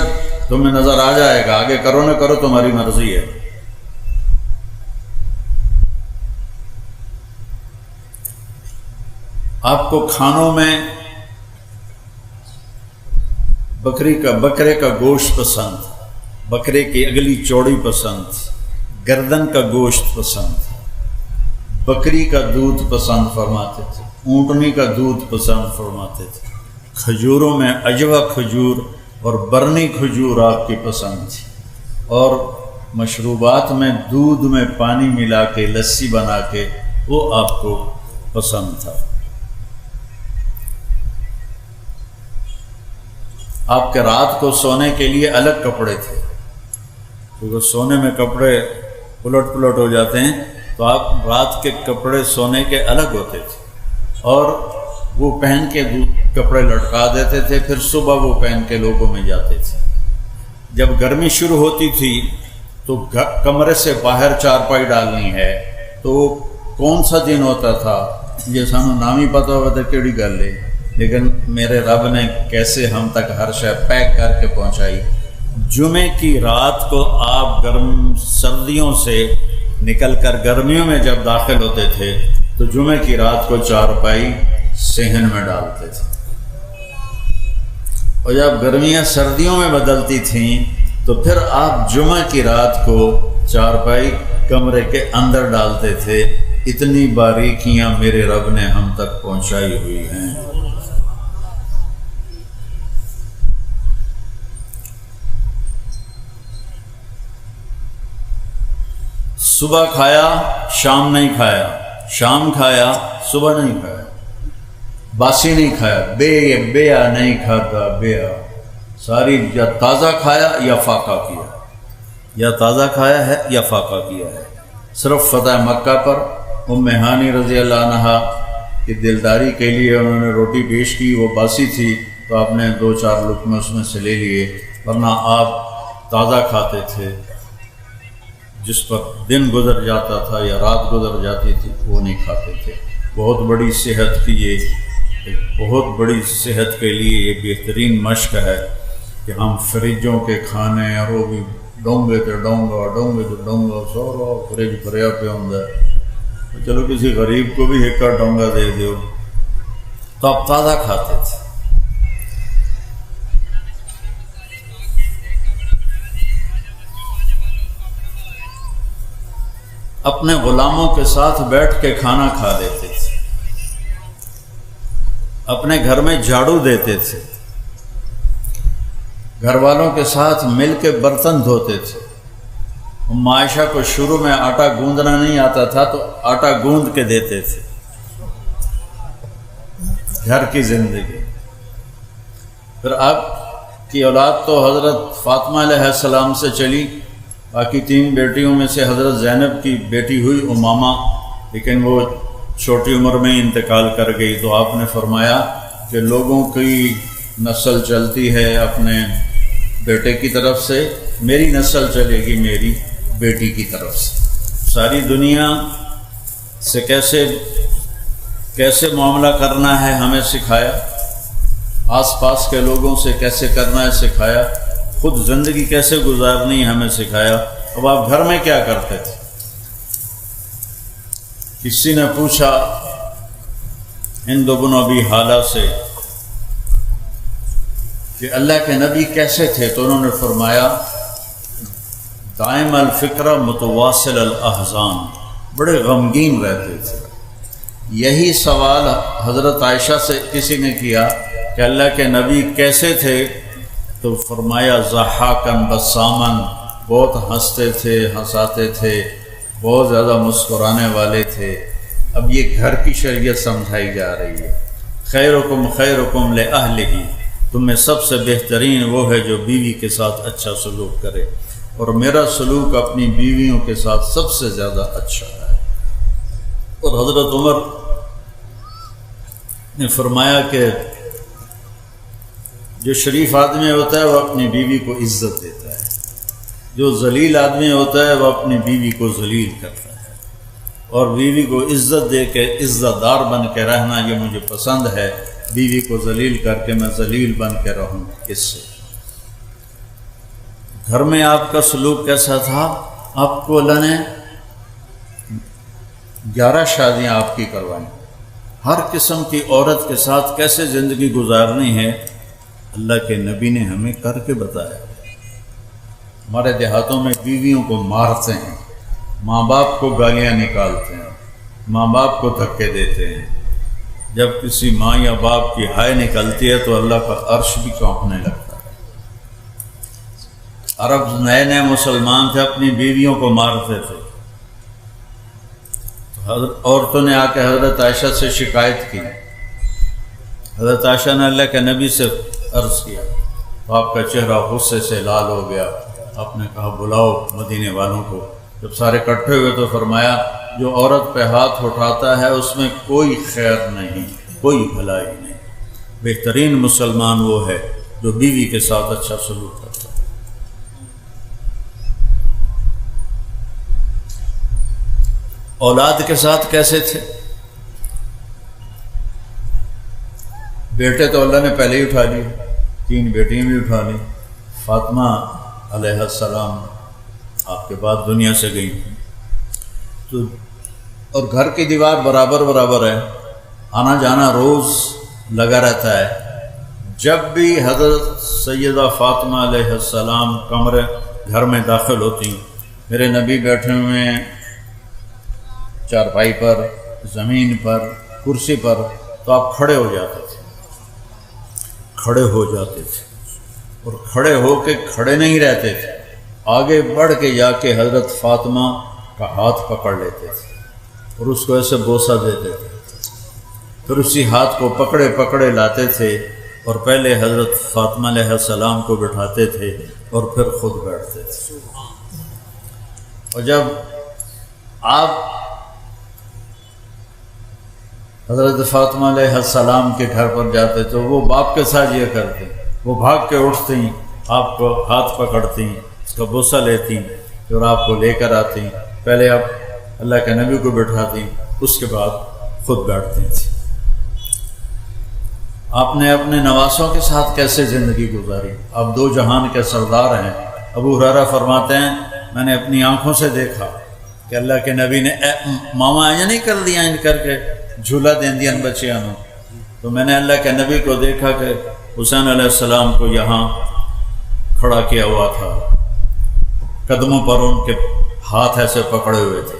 تمہیں نظر آ جائے گا، آگے کرو نہ کرو تمہاری مرضی ہے۔ آپ کو کھانوں میں بکرے کا گوشت پسند، بکرے کی اگلی چوڑی پسند، گردن کا گوشت پسند، بکری کا دودھ پسند فرماتے تھے، اونٹنی کا دودھ پسند فرماتے تھے، کھجوروں میں عجوہ کھجور اور برنی کھجور آپ کی پسند تھی، اور مشروبات میں دودھ میں پانی ملا کے لسی بنا کے وہ آپ کو پسند تھا۔ آپ کے رات کو سونے کے لیے الگ کپڑے تھے، کیونکہ سونے میں کپڑے پلٹ پلٹ ہو جاتے ہیں، تو آپ رات کے کپڑے سونے کے الگ ہوتے تھے، اور وہ پہن کے کپڑے لٹکا دیتے تھے، پھر صبح وہ پہن کے لوگوں میں جاتے تھے۔ جب گرمی شروع ہوتی تھی تو کمرے سے باہر چارپائی ڈالنی ہے، تو کون سا دن ہوتا تھا یہ سانو نام ہی پتہ ہوتا کیڑی گل ہے، لیکن میرے رب نے کیسے ہم تک ہر شے پیک کر کے پہنچائی۔ جمعے کی رات کو آپ سردیوں سے نکل کر گرمیوں میں جب داخل ہوتے تھے تو جمعے کی رات کو چارپائی صحن میں ڈالتے تھے، اور جب گرمیاں سردیوں میں بدلتی تھیں تو پھر آپ جمعہ کی رات کو چارپائی کمرے کے اندر ڈالتے تھے۔ اتنی باریکیاں میرے رب نے ہم تک پہنچائی ہوئی ہیں۔ صبح کھایا شام نہیں کھایا، شام کھایا صبح نہیں کھایا، باسی نہیں کھایا، بیا نہیں کھاتا، بیا ساری یا تازہ کھایا یا فاقہ کیا، یا تازہ کھایا ہے یا فاقہ کیا ہے۔ صرف فتح مکہ پر ام ہانی رضی اللہ عنہا کی دلداری کے لیے انہوں نے روٹی پیش کی، وہ باسی تھی تو آپ نے 2-4 لقمے اس میں سے لے لیے، ورنہ آپ تازہ کھاتے تھے۔ جس پر دن گزر جاتا تھا یا رات گزر جاتی تھی وہ نہیں کھاتے تھے۔ بہت بڑی صحت کی بہت بڑی صحت کے لیے یہ بہترین مشق ہے کہ ہم فریجوں کے کھانے، اور وہ بھی ڈونگے تے ڈونگا سورا فریج بھریا پہ ہوندا ہے، چلو کسی غریب کو بھی ایک کا ڈونگا دے دیو، تو آپ تازہ کھاتے تھے۔ اپنے غلاموں کے ساتھ بیٹھ کے کھانا کھا لیتے تھے، اپنے گھر میں جھاڑو دیتے تھے، گھر والوں کے ساتھ مل کے برتن دھوتے تھے۔ ام عائشہ کو شروع میں آٹا گوندنا نہیں آتا تھا تو آٹا گوند کے دیتے تھے۔ گھر کی زندگی۔ پھر آپ کی اولاد تو حضرت فاطمہ علیہ السلام سے چلی، باقی 3 بیٹیوں میں سے حضرت زینب کی بیٹی ہوئی امامہ، لیکن وہ چھوٹی عمر میں انتقال کر گئی، تو آپ نے فرمایا کہ لوگوں کی نسل چلتی ہے اپنے بیٹے کی طرف سے، میری نسل چلے گی میری بیٹی کی طرف سے۔ ساری دنیا سے کیسے معاملہ کرنا ہے ہمیں سکھایا، آس پاس کے لوگوں سے کیسے کرنا ہے سکھایا، خود زندگی کیسے گزارنی ہے ہمیں سکھایا۔ اب آپ گھر میں کیا کرتے تھے؟ کسی نے پوچھا ہند بن ابی حالہ سے کہ اللہ کے نبی کیسے تھے، تو انہوں نے فرمایا دائم الفکر متواصل الاحزان، بڑے غمگین رہتے تھے۔ یہی سوال حضرت عائشہ سے کسی نے کیا کہ اللہ کے نبی کیسے تھے، تو فرمایا ضحاکاً بساماً، بہت ہنستے تھے، ہنساتے تھے، بہت زیادہ مسکرانے والے تھے۔ اب یہ گھر کی شریعت سمجھائی جا رہی ہے۔ خیرکم خیرکم لأہلہ، تم میں سب سے بہترین وہ ہے جو بیوی کے ساتھ اچھا سلوک کرے، اور میرا سلوک اپنی بیویوں کے ساتھ سب سے زیادہ اچھا ہے۔ اور حضرت عمر نے فرمایا کہ جو شریف آدمی ہوتا ہے وہ اپنی بیوی کو عزت دیتا ہے، جو ذلیل آدمی ہوتا ہے وہ اپنی بیوی کو ذلیل کرتا ہے۔ اور بیوی کو عزت دے کے عزت دار بن کے رہنا یہ مجھے پسند ہے، بیوی کو ذلیل کر کے میں ذلیل بن کے رہوں۔ اس سے گھر میں آپ کا سلوک کیسا تھا؟ آپ کو اللہ نے 11 شادیاں آپ کی کروائیں، ہر قسم کی عورت کے ساتھ کیسے زندگی گزارنی ہے اللہ کے نبی نے ہمیں کر کے بتایا۔ ہمارے دیہاتوں میں بیویوں کو مارتے ہیں، ماں باپ کو گالیاں نکالتے ہیں، ماں باپ کو دھکے دیتے ہیں۔ جب کسی ماں یا باپ کی ہائے نکلتی ہے تو اللہ کا عرش بھی کانپنے لگتا ہے۔ عرب نئے نئے مسلمان تھے، اپنی بیویوں کو مارتے تھے۔ عورتوں نے آ کے حضرت عائشہ سے شکایت کی، حضرت عائشہ نے اللہ کے نبی سے عرض کیا تو آپ کا چہرہ غصے سے لال ہو گیا۔ آپ نے کہا بلاؤ مدینے والوں کو۔ جب سارے اکٹھے ہوئے تو فرمایا جو عورت پہ ہاتھ اٹھاتا ہے اس میں کوئی خیر نہیں، کوئی بھلائی نہیں۔ بہترین مسلمان وہ ہے جو بیوی کے ساتھ اچھا سلوک کرتا ہے۔ اولاد کے ساتھ کیسے تھے؟ بیٹے تو اللہ نے پہلے ہی اٹھا لیے، 3 بیٹیاں بھی اٹھا لی۔ فاطمہ علیہ السلام آپ کے بعد دنیا سے گئی تو، اور گھر کی دیوار برابر برابر ہے، آنا جانا روز لگا رہتا ہے۔ جب بھی حضرت سیدہ فاطمہ علیہ السلام کمرے گھر میں داخل ہوتی، میرے نبی بیٹھے ہوئے ہیں چارپائی پر، زمین پر، کرسی پر، تو آپ کھڑے ہو جاتے تھے، کھڑے ہو جاتے تھے، اور کھڑے ہو کے کھڑے نہیں رہتے تھے، آگے بڑھ کے جا کے حضرت فاطمہ کا ہاتھ پکڑ لیتے تھے اور اس کو ایسے بوسہ دیتے تھے، پھر اسی ہاتھ کو پکڑے پکڑے لاتے تھے اور پہلے حضرت فاطمہ علیہ السلام کو بٹھاتے تھے اور پھر خود بیٹھتے تھے۔ اور جب آپ حضرت فاطمہ علیہ السلام کے گھر پر جاتے تو وہ باپ کے ساتھ یہ کرتے، وہ بھاگ کے اٹھتی، آپ کو ہاتھ پکڑتی، اس کا بوسہ لیتی اور آپ کو لے کر آتی۔ پہلے آپ اللہ کے نبی کو بٹھاتی، اس کے بعد خود بیٹھتی تھی۔ آپ نے اپنے نواسوں کے ساتھ کیسے زندگی گزاری؟ آپ 2 جہان کے سردار ہیں۔ ابو ہریرہ فرماتے ہیں میں نے اپنی آنکھوں سے دیکھا کہ اللہ کے نبی نے ماما یہ نہیں کر دیا ان کر کے جھولا دین دیا ان بچیاں نے، تو میں نے اللہ کے نبی کو دیکھا کہ حسین علیہ السلام کو یہاں کھڑا کیا ہوا تھا، قدموں پر ان کے ہاتھ ایسے پکڑے ہوئے تھے،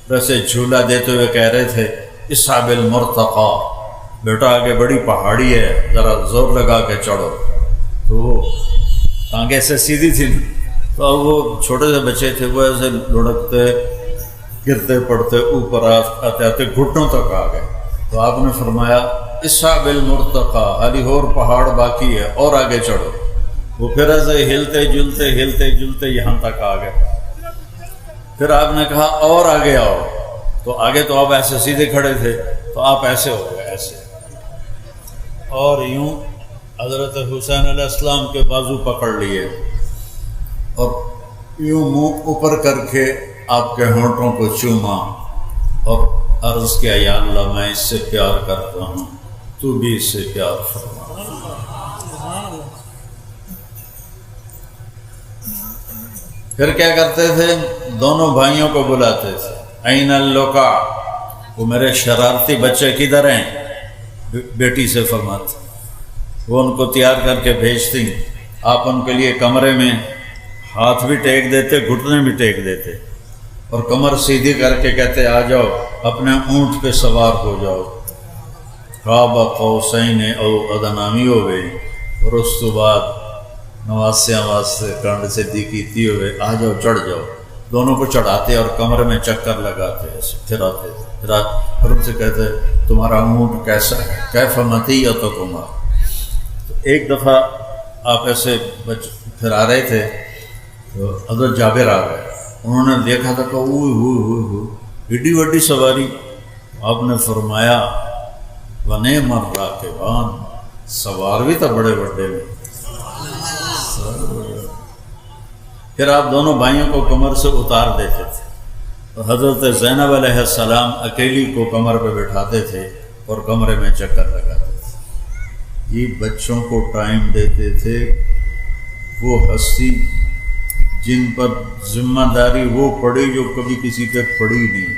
ویسے جھولا دیتے ہوئے کہہ رہے تھے اصحاب المرتقى، بیٹا آگے بڑی پہاڑی ہے، ذرا زور لگا کے چڑھو۔ تو وہ ٹانگیں ایسے سیدھی تھی، تو اب وہ چھوٹے سے بچے تھے، وہ ایسے لڑکتے گرتے پڑتے اوپر آتے آتے گھٹنوں تک آ گئے۔ تو آپ نے فرمایا اصحاب المرتقى، علی اور پہاڑ باقی ہے اور آگے چڑھو۔ وہ پھر ایسے ہلتے جلتے یہاں تک آ گئے۔ پھر آپ نے کہا اور آگے آؤ، تو آگے تو آپ ایسے سیدھے کھڑے تھے، تو آپ ایسے ہو گئے ایسے، اور یوں حضرت حسین علیہ السلام کے بازو پکڑ لیے اور یوں منہ اوپر کر کے آپ کے ہونٹوں کو چوما اور عرض کیا یا اللہ میں اس سے پیار کرتا ہوں، تو بھی اس سے پیار فرما۔ پھر کیا کرتے تھے؟ دونوں بھائیوں کو بلاتے تھے، این اللقا، وہ میرے شرارتی بچے کدھر ہیں؟ بیٹی سے فرماتے، وہ ان کو تیار کر کے بھیجتی، آپ ان کے لیے کمرے میں ہاتھ بھی ٹیک دیتے، گھٹنے بھی ٹیک دیتے، اور کمر سیدھی کر کے کہتے آ جاؤ اپنے اونٹ پہ سوار ہو جاؤ، قاب قوسین او ادنی ہو گئی، اور اس کے بعد نواسیاں واسطے کنڈ سے دی کیتی ہوئے آ جاؤ چڑھ جاؤ۔ دونوں کو چڑھاتے اور کمرے میں چکر لگاتے، پھر آتے، پھر ان سے کہتے تمہارا اونٹ کیسا ہے، کیف مطیتکما۔ تو ایک دفعہ آپ ایسے پھر آ رہے تھے تو حضرت جابر آ گئے، انہوں نے دیکھا تھا کہ ایڈی وڈی سواری۔ آپ نے فرمایا وَنِعْمَ الرَّاكِبَانِ، سوار بھی تو بڑے بڑے میں۔ پھر آپ دونوں بھائیوں کو کمر سے اتار دیتے تھے تو حضرت زینب علیہ السلام اکیلی کو کمر پہ بٹھاتے تھے اور کمرے میں چکر لگاتے تھے۔ یہ بچوں کو ٹائم دیتے تھے، وہ ہستی جن پر ذمہ داری وہ پڑی جو کبھی کسی پہ پڑی نہیں،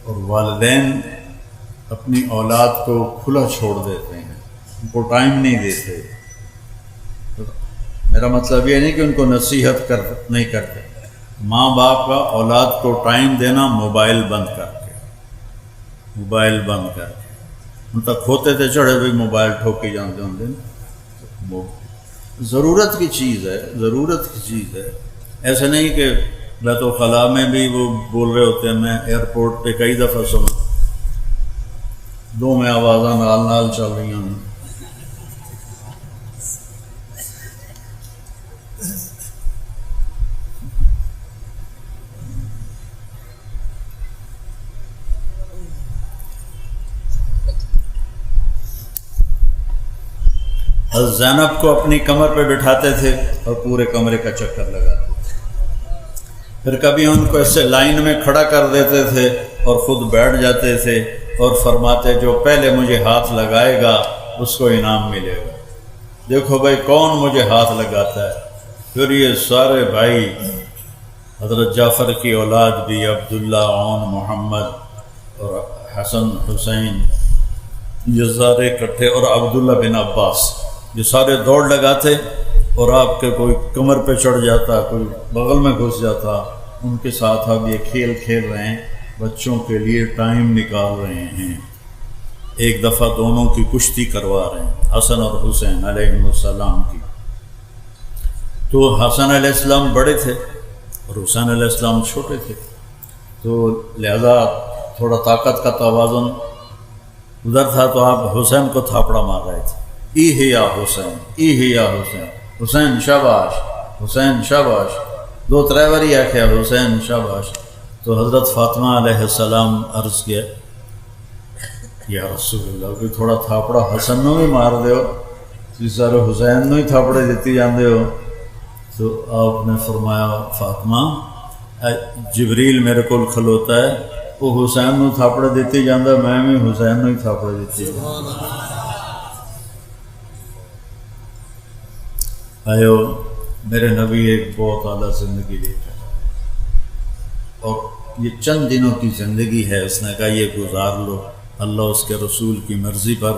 اور والدین اپنی اولاد کو کھلا چھوڑ دیتے ہیں، ان کو ٹائم نہیں دیتے۔ میرا مطلب یہ نہیں کہ ان کو نصیحت نہیں کرتے، ماں باپ کا اولاد کو ٹائم دینا موبائل بند کر کے، موبائل بند کر کے ان تک ہوتے تھے چڑھے بھی موبائل ٹھوکی جانتے ہوں دن، ضرورت کی چیز ہے، ضرورت کی چیز ہے۔ ایسے نہیں کہ بیت الخلاء میں بھی وہ بول رہے ہوتے ہیں، میں ایئرپورٹ پہ کئی دفعہ سنا، دو میں آوازاں نال نال چل رہی ہیں۔ حضرت زینب کو اپنی کمر پہ بٹھاتے تھے اور پورے کمرے کا چکر لگاتے تھے، پھر کبھی ان کو ایسے لائن میں کھڑا کر دیتے تھے اور خود بیٹھ جاتے تھے اور فرماتے جو پہلے مجھے ہاتھ لگائے گا اس کو انعام ملے گا، دیکھو بھائی کون مجھے ہاتھ لگاتا ہے۔ پھر یہ سارے بھائی، حضرت جعفر کی اولاد بھی، عبداللہ، عون، محمد اور حسن، حسین، یہ سارے اکٹھے، اور عبداللہ بن عباس، یہ سارے دوڑ لگاتے اور آپ کے کوئی کمر پہ چڑھ جاتا، کوئی بغل میں گھس جاتا، ان کے ساتھ اب یہ کھیل کھیل رہے ہیں، بچوں کے لیے ٹائم نکال رہے ہیں۔ ایک دفعہ دونوں کی کشتی کروا رہے ہیں، حسن اور حسین علیہ السلام کی۔ تو حسن علیہ السلام بڑے تھے اور حسین علیہ السلام چھوٹے تھے، تو لہذا تھوڑا طاقت کا توازن ادھر تھا، تو آپ حسین کو تھاپڑا مار رہے تھے، ای ہے یا حسین، ای ہے یا حسین، حسین شاباش، حسین شاباش، دو ترے باری آخیا حسین شاباش۔ تو حضرت فاطمہ علیہ السلام عرض کیا یا رسول اللہ کوئی تھوڑا تھاپڑا حسن نو بھی مار دیو، تھی سارے حسین نو ہی تھاپڑے دیتی جاندے ہو۔ تو آپ نے فرمایا فاطمہ جبریل میرے کو کھلوتا ہے، وہ حسین نو تھاپڑے دیتی جاندہ، میں بھی حسین نو ہی تھاپڑے دیتی جاندہ۔ آئیو میرے نبی ایک بہت اعلیٰ زندگی لے کر، اور یہ چند دنوں کی زندگی ہے، اس نے کہا یہ گزار لو اللہ اس کے رسول کی مرضی پر،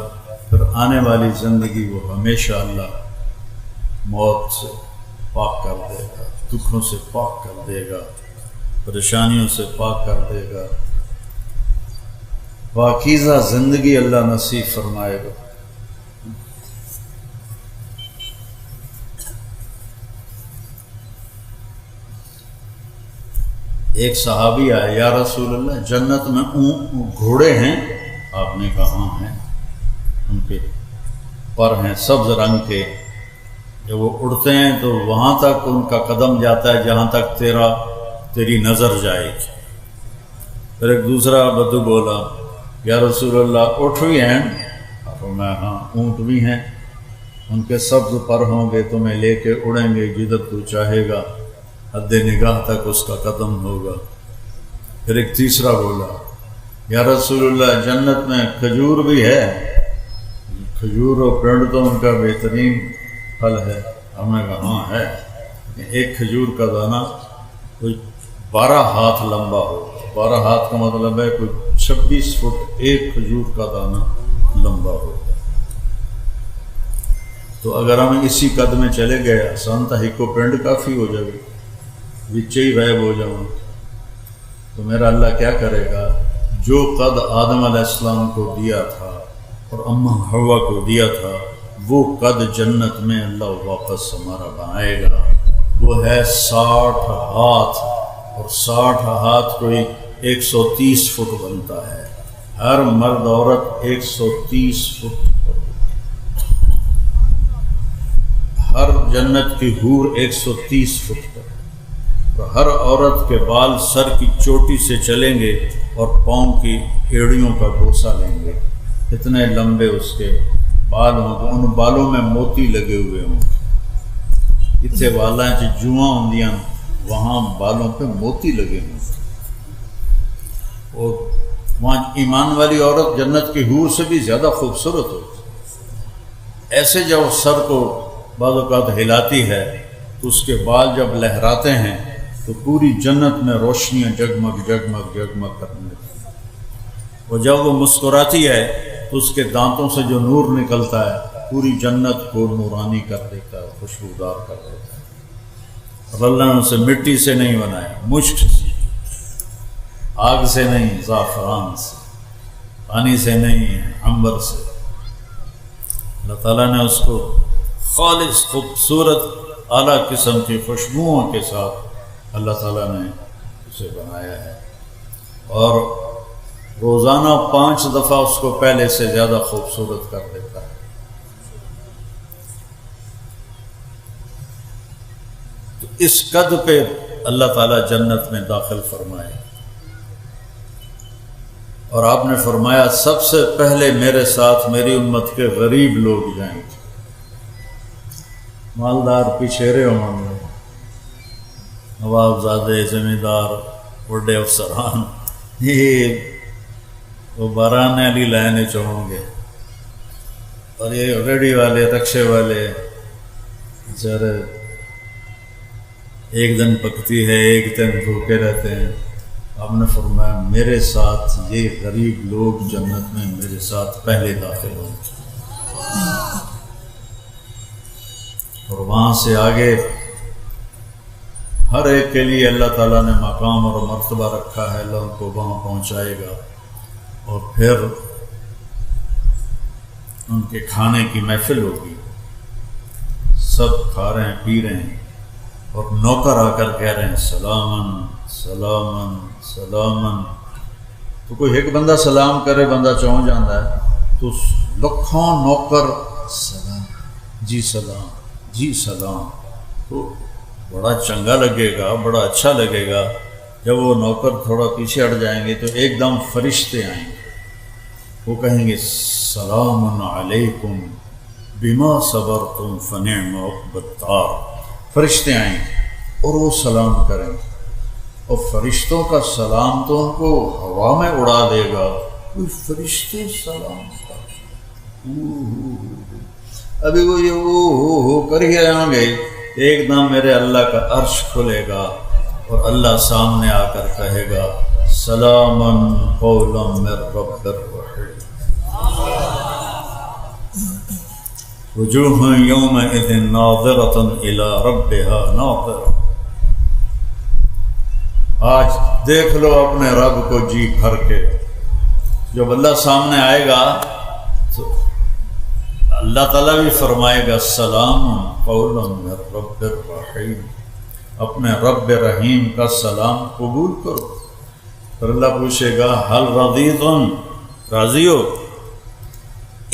پھر آنے والی زندگی وہ ہمیشہ اللہ موت سے پاک کر دے گا، دکھوں سے پاک کر دے گا، پریشانیوں سے پاک کر دے گا، پاکیزہ زندگی اللہ نصیب فرمائے گا۔ ایک صحابی آئے، یا رسول اللہ جنت میں گھوڑے ہیں؟ آپ نے کہا ہاں ہیں، ان کے پر ہیں سبز رنگ کے، جب وہ اڑتے ہیں تو وہاں تک ان کا قدم جاتا ہے جہاں تک تیری نظر جائے گی۔ پھر ایک دوسرا بدو بولا، یا رسول اللہ اونٹ بھی ہیں؟ میں ہاں اونٹ بھی ہیں، ان کے سبز پر ہوں گے، تمہیں لے کے اڑیں گے جدھر تو چاہے گا، حد نگاہ تک اس کا قدم ہوگا۔ پھر ایک تیسرا بولا، یا رسول اللہ جنت میں کھجور بھی ہے؟ کھجور و پرنڈ تو ان کا بہترین پھل ہے۔ ہم نے کہا ہاں ہے، ایک کھجور کا دانہ کوئی 12 ہاتھ لمبا ہو، 12 ہاتھ کا مطلب ہے کوئی 26 فٹ ایک کھجور کا دانہ لمبا ہو۔ تو اگر ہم اسی قد میں چلے گئے آسان تھا، ہیکو پرنڈ کافی ہو جائے گی، بچے ہی غائب ہو جاؤں، تو میرا اللہ کیا کرے گا؟ جو قد آدم علیہ السلام کو دیا تھا اور اماں حوا کو دیا تھا، وہ قد جنت میں اللہ واپس ہمارا بنائے گا۔ وہ ہے 60 ہاتھ، اور 60 ہاتھ کوئی 130 فٹ بنتا ہے، ہر مرد عورت 130 فٹ، ہر جنت کی حور 130 فٹ پر، اور ہر عورت کے بال سر کی چوٹی سے چلیں گے اور پاؤں کی ایڑیوں کا بوسہ لیں گے، اتنے لمبے اس کے بال ہوں گے، ان بالوں میں موتی لگے ہوئے ہوں گے، اتنے والاں چ جواں ہوندیاں وہاں بالوں پہ موتی لگے ہوں، اور وہاں ایمان والی عورت جنت کی حور سے بھی زیادہ خوبصورت ہوتی، ایسے جب سر کو بعض اوقات ہلاتی ہے تو اس کے بال جب لہراتے ہیں تو پوری جنت میں روشنیاں جگمگ جگمگ جگمگ کرنے لگتی ہیں، اور جب وہ مسکراتی ہے تو اس کے دانتوں سے جو نور نکلتا ہے پوری جنت کو نورانی کر دیتا ہے، خوشبودار کر دیتا ہے۔ اور اللہ نے اسے مٹی سے نہیں بنایا، مشک سے، آگ سے نہیں، زعفران سے، پانی سے نہیں، عنبر سے۔ اللہ تعالیٰ نے اس کو خالص خوبصورت اعلیٰ قسم کی خوشبوؤں کے ساتھ اللہ تعالیٰ نے اسے بنایا ہے، اور روزانہ 5 دفعہ اس کو پہلے سے زیادہ خوبصورت کر دیتا ہے۔ تو اس قد پہ اللہ تعالیٰ جنت میں داخل فرمائے، اور آپ نے فرمایا سب سے پہلے میرے ساتھ میری امت کے غریب لوگ جائیں گے، مالدار پچھیرے ہوں گے، نواب زادے، زمیندار، بڑے افسران، یہ وہ باران علی لائنیں چاہوں گے، اور یہ ریڈی والے، رکشے والے بیچارے ایک دن پکتی ہے ایک دن بھوکے رہتے ہیں۔ آپ نے فرمایا میرے ساتھ یہ غریب لوگ جنت میں میرے ساتھ پہلے داخل ہوں گے، اور وہاں سے آگے ہر ایک کے لیے اللہ تعالیٰ نے مقام اور مرتبہ رکھا ہے، اللہ ان کو وہاں پہنچائے گا، اور پھر ان کے کھانے کی محفل ہوگی، سب کھا رہے ہیں پی رہے ہیں، اور نوکر آ کر کہہ رہے ہیں سلامن سلامن سلامن۔ تو کوئی ایک بندہ سلام کرے بندہ چون جاتا ہے، تو لکھوں نوکر سلام، جی سلام، جی سلام، تو بڑا چنگا لگے گا، بڑا اچھا لگے گا۔ جب وہ نوکر تھوڑا پیچھے ہٹ جائیں گے تو ایک دم فرشتے آئیں گے، وہ کہیں گے سلام علیکم بما صبرتم فنعم عقبی الدار۔ فرشتے آئیں گے اور وہ سلام کریں گے، اور فرشتوں کا سلام تو ان کو ہوا میں اڑا دے گا، کوئی فرشتے سلام کر، ابھی وہ یہ ہو کر ہی آئیں گے، ایک دم میرے اللہ کا عرش کھلے گا اور اللہ سامنے آ کر کہے گا سلامن قولا من رب الرحیم، وجوہ یومئذ ناظرۃ الی ربها ناظرۃ۔ آج دیکھ لو اپنے رب کو جی بھر کے، جب اللہ سامنے آئے گا تو اللہ تعالیٰ بھی فرمائے گا سلام قولا من رب الرحیم، اپنے رب رحیم کا سلام قبول کرو۔ پھر اللہ پوچھے گا حل رضیتم، راضی ہو؟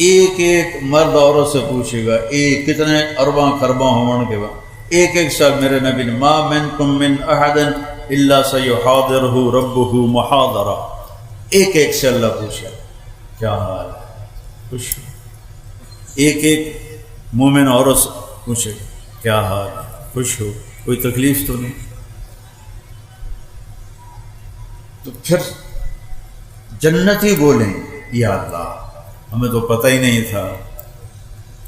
ایک ایک مرد عورت سے پوچھے گا، ایک کتنے ارباں خرباں ہون کے بعد ایک ایک شخص، میرے نبی نے ما منکم من احد الا سیحاضرہ ربہ محاضرہ، ایک ایک سے اللہ پوچھا کیا حال ہے، خوش ہو؟ ایک ایک مومن عورت سے پوچھے کیا حال ہے، خوش ہو، کوئی تکلیف تو نہیں؟ تو پھر جنتی بولیں یا اللہ ہمیں تو پتہ ہی نہیں تھا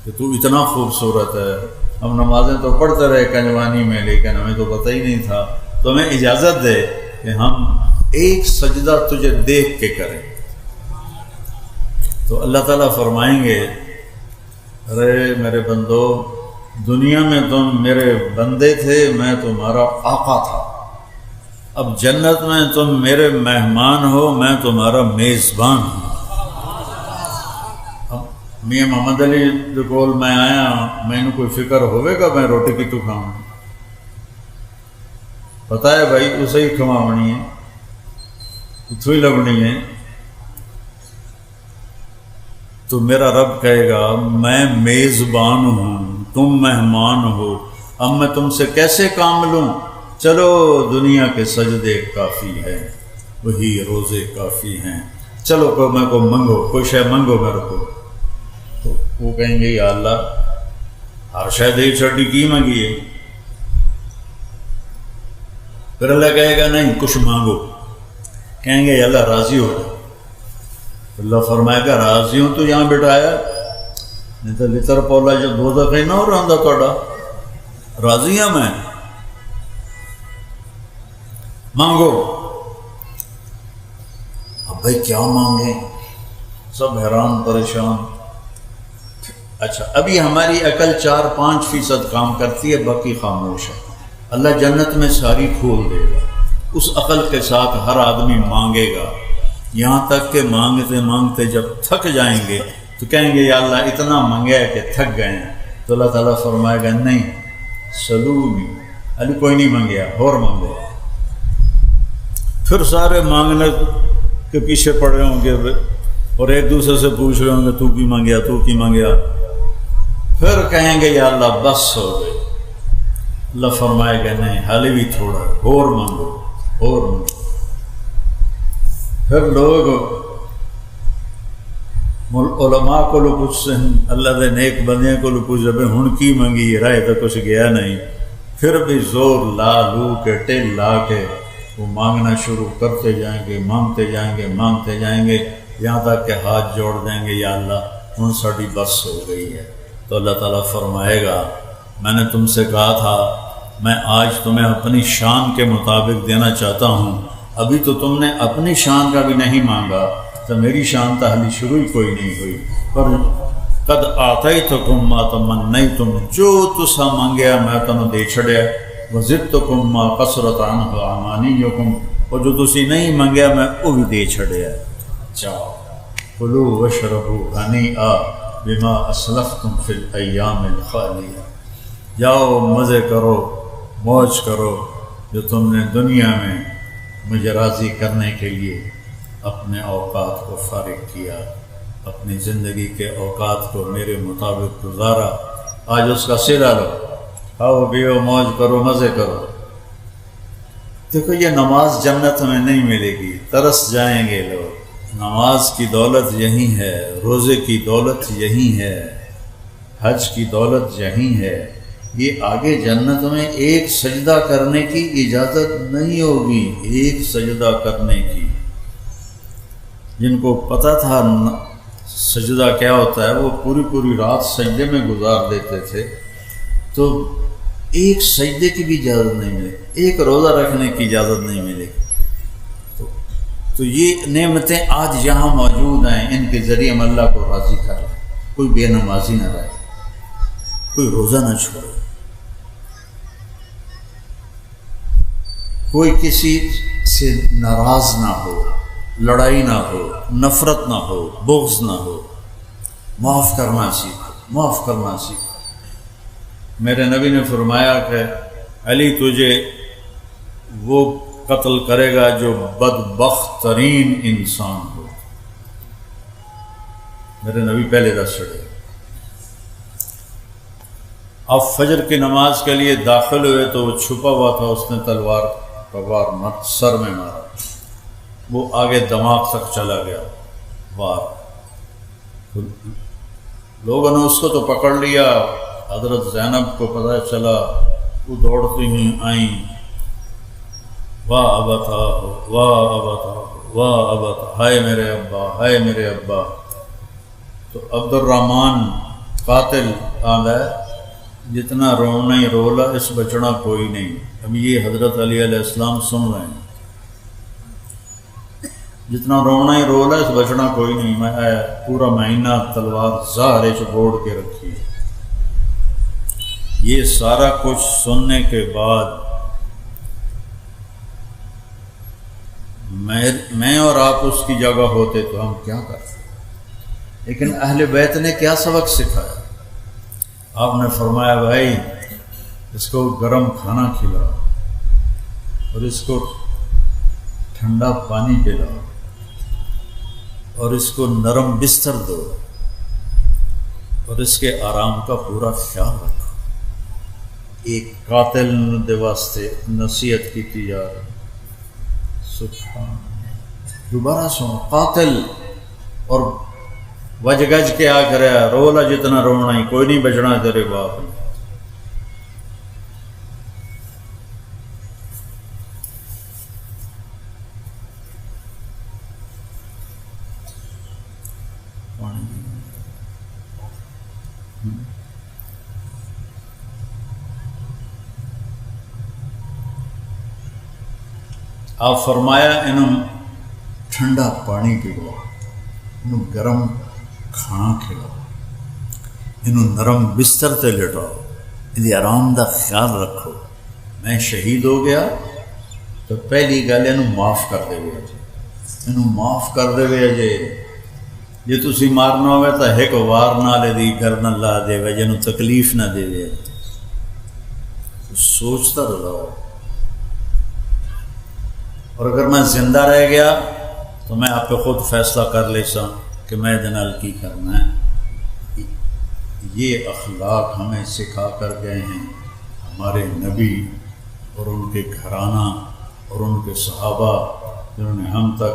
کہ تو اتنا خوبصورت ہے، ہم نمازیں تو پڑھتے رہے کنجوانی میں لیکن ہمیں تو پتہ ہی نہیں تھا، تو ہمیں اجازت دے کہ ہم ایک سجدہ تجھے دیکھ کے کریں۔ تو اللہ تعالیٰ فرمائیں گے ارے میرے بندو، دنیا میں تم میرے بندے تھے، میں تمہارا آقا تھا، اب جنت میں تم میرے مہمان ہو، میں تمہارا میزبان ہوں۔ میاں محمد علی کول میں آیا، میں نے کوئی فکر ہوئے گا میں روٹی کتوں کھاؤں؟ پتہ ہے بھائی اسے ہی کھواونی ہے، اتوں ہی لبنی ہے۔ تو میرا رب کہے گا میں میزبان ہوں، تم مہمان ہو، اب میں تم سے کیسے کام لوں؟ چلو دنیا کے سجدے کافی ہیں، وہی روزے کافی ہیں، چلو کو میں کو منگو، کوئی شے منگو میرے کو۔ تو وہ کہیں گے یا اللہ ہر شے دے چھڑی کی منگی ہے؟ پھر اللہ کہے گا نہیں کچھ مانگو، کہیں گے اللہ راضی ہو جا، اللہ فرمائے گا راضی ہوں تو یہاں بٹھایا، نہیں تو لطر پولا جو دوزخ ہی نہ ہو رہا تھوڑا، راضی ہوں میں، مانگو۔ اب بھائی کیا مانگیں، سب حیران پریشان۔ اچھا ابھی ہماری عقل 4-5% کام کرتی ہے، باقی خاموش ہے۔ اللہ جنت میں ساری کھول دے گا، اس عقل کے ساتھ ہر آدمی مانگے گا، یہاں تک کہ مانگتے مانگتے جب تھک جائیں گے تو کہیں گے یا اللہ اتنا مانگا ہے کہ تھک گئے ہیں، تو اللہ تعالیٰ فرمائے گا نہیں سلونی، علی کوئی نہیں مانگیا اور مانگو۔ پھر سارے مانگنے کے پیچھے پڑے ہوں گے اور ایک دوسرے سے پوچھ رہے ہوں گے تو کی مانگیا، تو کی مانگیا، پھر کہیں گے یا اللہ بس ہو گئے، اللہ فرمائے گا نہیں حالی بھی تھوڑا اور مانگو اور مانگو۔ پھر لوگ علماء کو پوچھتے ہیں، اللہ دے نیک بندیاں کو پوچھتے ہیں ہن کی منگی، رائے تو کچھ گیا نہیں، پھر بھی زور لا لو کے ٹل لا کے وہ مانگنا شروع کرتے جائیں گے، مانگتے جائیں گے، مانگتے جائیں گے، یہاں تک کہ ہاتھ جوڑ دیں گے یا اللہ ہن ساڑی بس ہو گئی ہے۔ تو اللہ تعالیٰ فرمائے گا میں نے تم سے کہا تھا میں آج تمہیں اپنی شان کے مطابق دینا چاہتا ہوں، ابھی تو تم نے اپنی شان کا بھی نہیں مانگا، تو میری شان تحلی شروع ہی کوئی نہیں ہوئی، پر قد آتیتکم ما تمنیتم، جو تسا مانگیا میں تمہیں دے چھڑیا، وزدتکم ما قصرت عنہ امانیکم، اور جو تسی نہیں مانگیا میں وہ بھی دے چھڑیا۔ جاؤ کلوا واشربوا ہنیئا بما اسلفتم فی الایام الخالیہ، جاؤ مزے کرو موج کرو جو تم نے دنیا میں مجھے راضی کرنے کے لیے اپنے اوقات کو فارغ کیا، اپنی زندگی کے اوقات کو میرے مطابق گزارا، آج اس کا صلہ لو، کھاؤ پیو موج کرو مزے کرو۔ دیکھو یہ نماز جنت میں نہیں ملے گی، ترس جائیں گے لوگ، نماز کی دولت یہی ہے، روزے کی دولت یہی ہے، حج کی دولت یہی ہے، یہ آگے جنت میں ایک سجدہ کرنے کی اجازت نہیں ہوگی، ایک سجدہ کرنے کی۔ جن کو پتہ تھا سجدہ کیا ہوتا ہے وہ پوری رات سجدے میں گزار دیتے تھے، تو ایک سجدے کی بھی اجازت نہیں ملے، ایک روزہ رکھنے کی اجازت نہیں ملے گی۔ تو یہ نعمتیں آج یہاں موجود ہیں، ان کے ذریعے ہم اللہ کو راضی کر لیں، کوئی بے نمازی نہ رہے، کوئی روزہ نہ چھوڑے، کوئی کسی سے ناراض نہ ہو، لڑائی نہ ہو، نفرت نہ ہو، بغض نہ ہو، معاف کرنا سیکھو، معاف کرنا سیکھو۔ میرے نبی نے فرمایا کہ علی تجھے وہ قتل کرے گا جو بدبخت ترین انسان ہو، میرے نبی پہلے دس چھڑے۔ اب فجر کی نماز کے لیے داخل ہوئے تو وہ چھپا ہوا تھا، اس نے تلوار سر میں مارا، وہ آگے دماغ تک چلا گیا وار، لوگوں نے اس کو تو پکڑ لیا، حضرت زینب کو پتہ چلا، وہ دوڑتی ہی آئیں، واہ ابتا واہ ابتا واہ ابتا، ہائے میرے ابا ہائے میرے ابا۔ تو عبد الرحمن قاتل آندا ہے، جتنا رونا ہی رولا اس بچنا کوئی نہیں۔ اب یہ حضرت علی علیہ السلام سن رہے ہیں، جتنا رونا ہی رولا اس بچنا کوئی نہیں۔ میں پورا مہینہ تلوار ظاہر چھوڑ کے رکھی۔ یہ سارا کچھ سننے کے بعد میں اور آپ اس کی جگہ ہوتے تو ہم کیا کرتے؟ لیکن اہل بیت نے کیا سبق سکھایا؟ آپ نے فرمایا بھائی اس کو گرم کھانا کھلاؤ اور اس کو ٹھنڈا پانی پلاؤ اور اس کو نرم بستر دو اور اس کے آرام کا پورا خیال رکھو۔ ایک قاتل دے واسطے نصیحت کی جا رہی، سبحان اللہ۔ دوبارہ سنو، قاتل اور وج گج کے آ کرے، رولا جتنا رونا ہی، کوئی نہیں بچنا تیرے باپ نے۔ پانی آپ فرمایا انہوں ٹھنڈا پانی پلاؤ، انہوں گرم کھانا کھلاؤ، انہوں نرم بستر تے لٹاؤ، ان آرام دا خیال رکھو۔ میں شہید ہو گیا تو پہلی گل انہوں معاف کر دے گے جی، انہوں معاف کر دے گے جی۔ جی تسی مارنا ہوئے تو ایک وار نالے دی گردن لا دے گا، جنہوں تکلیف نہ دے گے۔ سوچتا رہو، اور اگر میں زندہ رہ گیا تو میں آپ پہ خود فیصلہ کر لے سا کہ میں دنال کی کرنا ہے۔ یہ اخلاق ہمیں سکھا کر گئے ہیں ہمارے نبی اور ان کے گھرانہ اور ان کے صحابہ، جنہوں نے ہم تک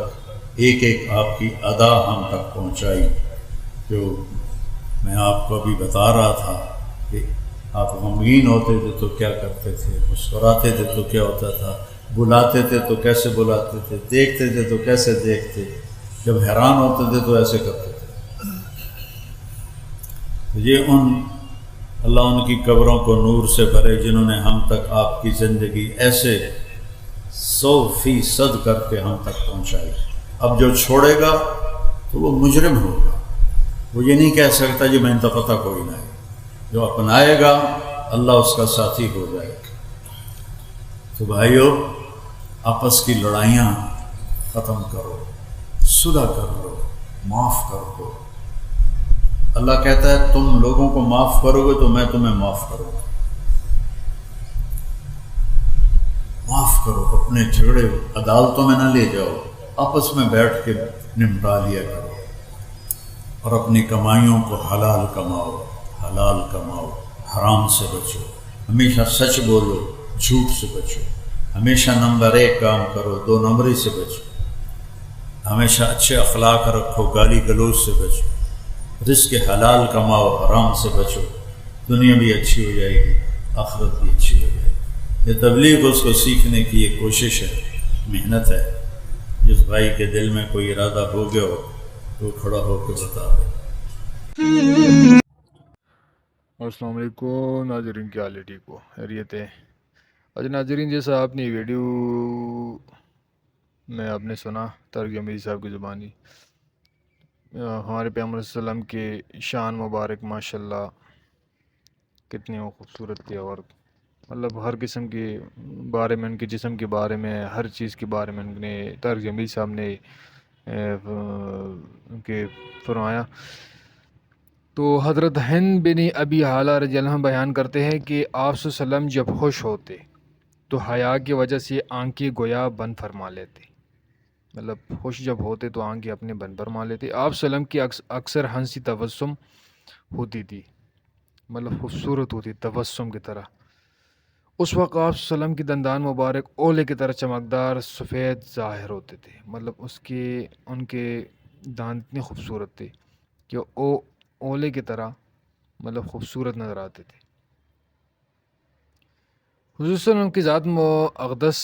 ایک ایک آپ کی ادا ہم تک پہنچائی۔ جو میں آپ کو ابھی بتا رہا تھا کہ آپ غمگین ہوتے تھے تو کیا کرتے تھے، مسکراتے تھے تو کیا ہوتا تھا، بلاتے تھے تو کیسے بلاتے تھے، دیکھتے تھے تو کیسے دیکھتے، جب حیران ہوتے تھے تو ایسے کرتے تھے۔ یہ اللہ ان کی قبروں کو نور سے بھرے جنہوں نے ہم تک آپ کی زندگی ایسے 100% کر کے ہم تک پہنچائی۔ اب جو چھوڑے گا تو وہ مجرم ہوگا، وہ یہ نہیں کہہ سکتا جی میں ان کا پتہ کوئی نہ ہے۔ جو اپنائے گا اللہ اس کا ساتھی ہو جائے گا۔ تو بھائیو، آپس کی لڑائیاں ختم کرو، صلح کر لو، معاف کر دو۔ اللہ کہتا ہے تم لوگوں کو معاف کرو گے تو میں تمہیں معاف کروں گا۔ معاف کرو، اپنے جھگڑے عدالتوں میں نہ لے جاؤ، آپس میں بیٹھ کے نمٹا لیا کرو، اور اپنی کمائیوں کو حلال کماؤ، حلال کماؤ، حرام سے بچو، ہمیشہ سچ بولو، جھوٹ سے بچو، ہمیشہ نمبر 1 کام کرو، 2 نمبری سے بچو، ہمیشہ اچھے اخلاق رکھو، گالی گلوچ سے بچو، رزق حلال کماؤ، حرام سے بچو، دنیا بھی اچھی ہو جائے گی، آخرت بھی اچھی ہو جائے گی۔ یہ تبلیغ اس کو سیکھنے کی یہ کوشش ہے، محنت ہے۔ جس بھائی کے دل میں کوئی ارادہ ہو گیا ہو تو کھڑا ہو کے بتا دے۔ السلام علیکم ناظرین، کیا حال ہے؟ ٹھیک ہو؟ خیریت ہے؟ اچھا ناظرین، جیسا آپ نے ویڈیو میں آپ نے سنا ترجمہ میری صاحب کی زبانی، ہمارے پیغمبر صلی اللہ علیہ وسلم کے شان مبارک ماشاءاللہ کتنے وہ خوبصورت تھے، اور مطلب ہر قسم کے بارے میں، ان کے جسم کے بارے میں، ہر چیز کے بارے میں ان نے ترجمہ میری صاحب نے کے فرمایا۔ تو حضرت ہند بن ابی حالہ رضی اللہ عنہ بیان کرتے ہیں کہ آپ صلی اللہ علیہ وسلم جب خوش ہوتے تو حیا کی وجہ سے آنکھیں گویا بند فرما لیتے، مطلب خوش جب ہوتے تو آنکھیں اپنے بند فرما لیتے۔ آپ صلی اللہ علیہ وسلم کی اکثر ہنسی تبسم ہوتی تھی، مطلب خوبصورت ہوتی تبسم کی طرح۔ اس وقت آپ صلی اللہ علیہ وسلم کی دندان مبارک اولے کی طرح چمکدار سفید ظاہر ہوتے تھے، مطلب ان کے دانت اتنے خوبصورت تھے کہ اولے کی طرح مطلب خوبصورت نظر آتے تھے۔ حضور صلی اللہ علیہ وسلم کی ذات اقدس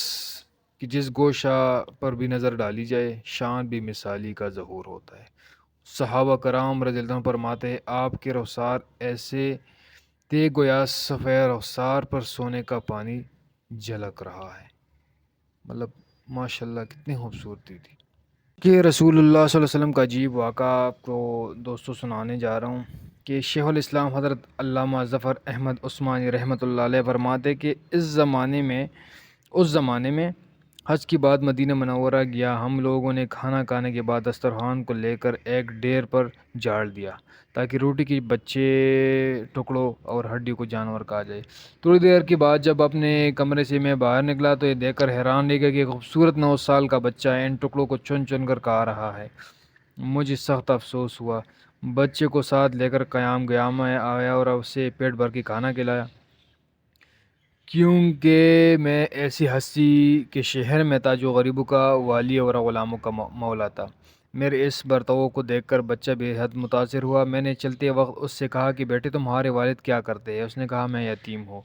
کی جس گوشہ پر بھی نظر ڈالی جائے شان بھی مثالی کا ظہور ہوتا ہے۔ صحابہ کرام رضی اللہ عنہ فرماتے ہیں آپ کے رخسار ایسے تھے گویا سفید رخسار پر سونے کا پانی جھلک رہا ہے، مطلب ماشاءاللہ کتنی خوبصورتی تھی کہ رسول اللہ صلی اللہ علیہ وسلم کا عجیب واقعہ آپ کو دوستوں سنانے جا رہا ہوں کہ شیخ الاسلام حضرت علامہ ظفر احمد عثمانی رحمۃ اللہ علیہ فرماتے کہ اس زمانے میں حج کے بعد مدینہ منورہ گیا، ہم لوگوں نے کھانا کھانے کے بعد دسترخوان کو لے کر ایک ڈیر پر جاڑ دیا تاکہ روٹی کے بچے ٹکڑوں اور ہڈی کو جانور کھا جائے۔ تھوڑی دیر کے بعد جب اپنے کمرے سے میں باہر نکلا تو یہ دیکھ کر حیران رہ گیا کہ ایک خوبصورت 9 سال کا بچہ ان ٹکڑوں کو چن چن کر کھا رہا ہے۔ مجھے سخت افسوس ہوا، بچے کو ساتھ لے کر قیام میں آیا اور اسے پیٹ بھر کے کھانا کھلایا، کیونکہ میں ایسی ہستی کے شہر میں تھا جو غریبوں کا والی اور غلاموں کا مولا تھا۔ میرے اس برتاؤ کو دیکھ کر بچہ بے حد متاثر ہوا۔ میں نے چلتے وقت اس سے کہا کہ بیٹے تمہارے والد کیا کرتے ہیں؟ اس نے کہا میں یتیم ہوں۔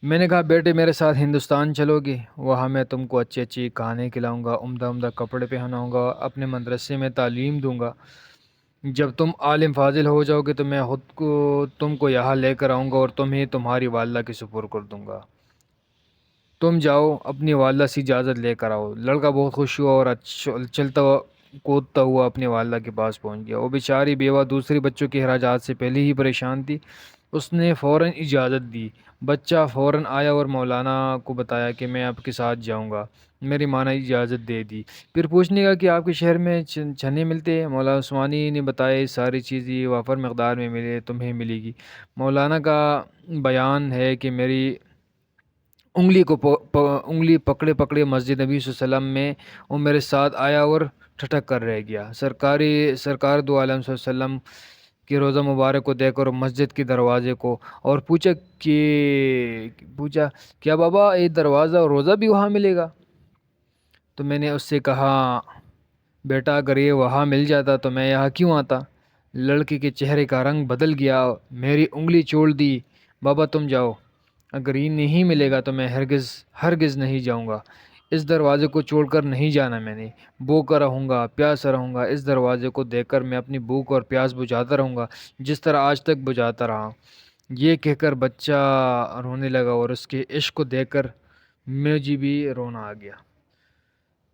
میں نے کہا بیٹے میرے ساتھ ہندوستان چلو گے، وہاں میں تم کو اچھے کھانے کھلاؤں گا، عمدہ کپڑے پہناؤں گا، اپنے مدرسے میں تعلیم دوں گا۔ جب تم عالم فاضل ہو جاؤ گے تو میں خود کو تم کو یہاں لے کر آؤں گا اور تمہیں تمہاری والدہ کے سپرد کر دوں گا۔ تم جاؤ اپنی والدہ سے اجازت لے کر آؤ۔ لڑکا بہت خوش ہوا اور چلتا ہوا کودتا ہوا اپنی والدہ کے پاس پہنچ گیا۔ وہ بیچاری بیوہ دوسرے بچوں کے اخراجات سے پہلے ہی پریشان تھی۔ اس نے فوراً اجازت دی۔ بچہ فوراً آیا اور مولانا کو بتایا کہ میں آپ کے ساتھ جاؤں گا۔ میری ماں نے اجازت دے دی۔ پھر پوچھنے کا کہ آپ کے شہر میں چھنے ملتے ہیں؟ مولانا عثمانی نے بتایا ساری چیزیں وافر مقدار میں ملے تمہیں ملے گی۔ مولانا کا بیان ہے کہ میری انگلی پکڑے پکڑے مسجد نبی صلی اللہ علیہ وسلم میں وہ میرے ساتھ آیا اور ٹھٹک کر رہ گیا۔ سرکار دو عالم صلی اللہ علیہ وسلم کے روزہ مبارک کو دیکھ کر مسجد کے دروازے کو اور پوچھا کیا بابا یہ دروازہ اور روزہ بھی وہاں ملے گا؟ تو میں نے اس سے کہا بیٹا اگر یہ وہاں مل جاتا تو میں یہاں کیوں آتا؟ لڑکے کے چہرے کا رنگ بدل گیا، میری انگلی چھوڑ دی۔ بابا تم جاؤ، اگر یہ نہیں ملے گا تو میں ہرگز نہیں جاؤں گا۔ اس دروازے کو چھوڑ کر نہیں جانا، میں نے بھوکا رہوں گا، پیاسا رہوں گا۔ اس دروازے کو دیکھ کر میں اپنی بھوک اور پیاس بجھاتا رہوں گا جس طرح آج تک بجھاتا رہا۔ یہ کہہ کر بچہ رونے لگا اور اس کے عشق کو دیکھ کر مجھے بھی رونا آ گیا۔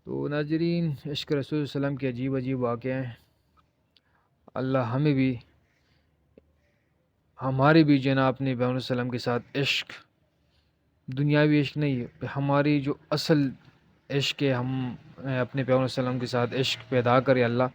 تو ناظرین، عشق رسول صلی اللہ علیہ وسلم کے عجیب عجیب واقعے ہیں۔ اللہ ہمیں بھی ہمارے بھی جناب اپنے پیغمبر صلی اللہ علیہ وسلم کے ساتھ عشق، دنیاوی عشق نہیں ہے، ہماری جو اصل عشق ہے، ہم اپنے پیغمبر صلی اللہ علیہ وسلم کے ساتھ عشق پیدا کرے اللہ۔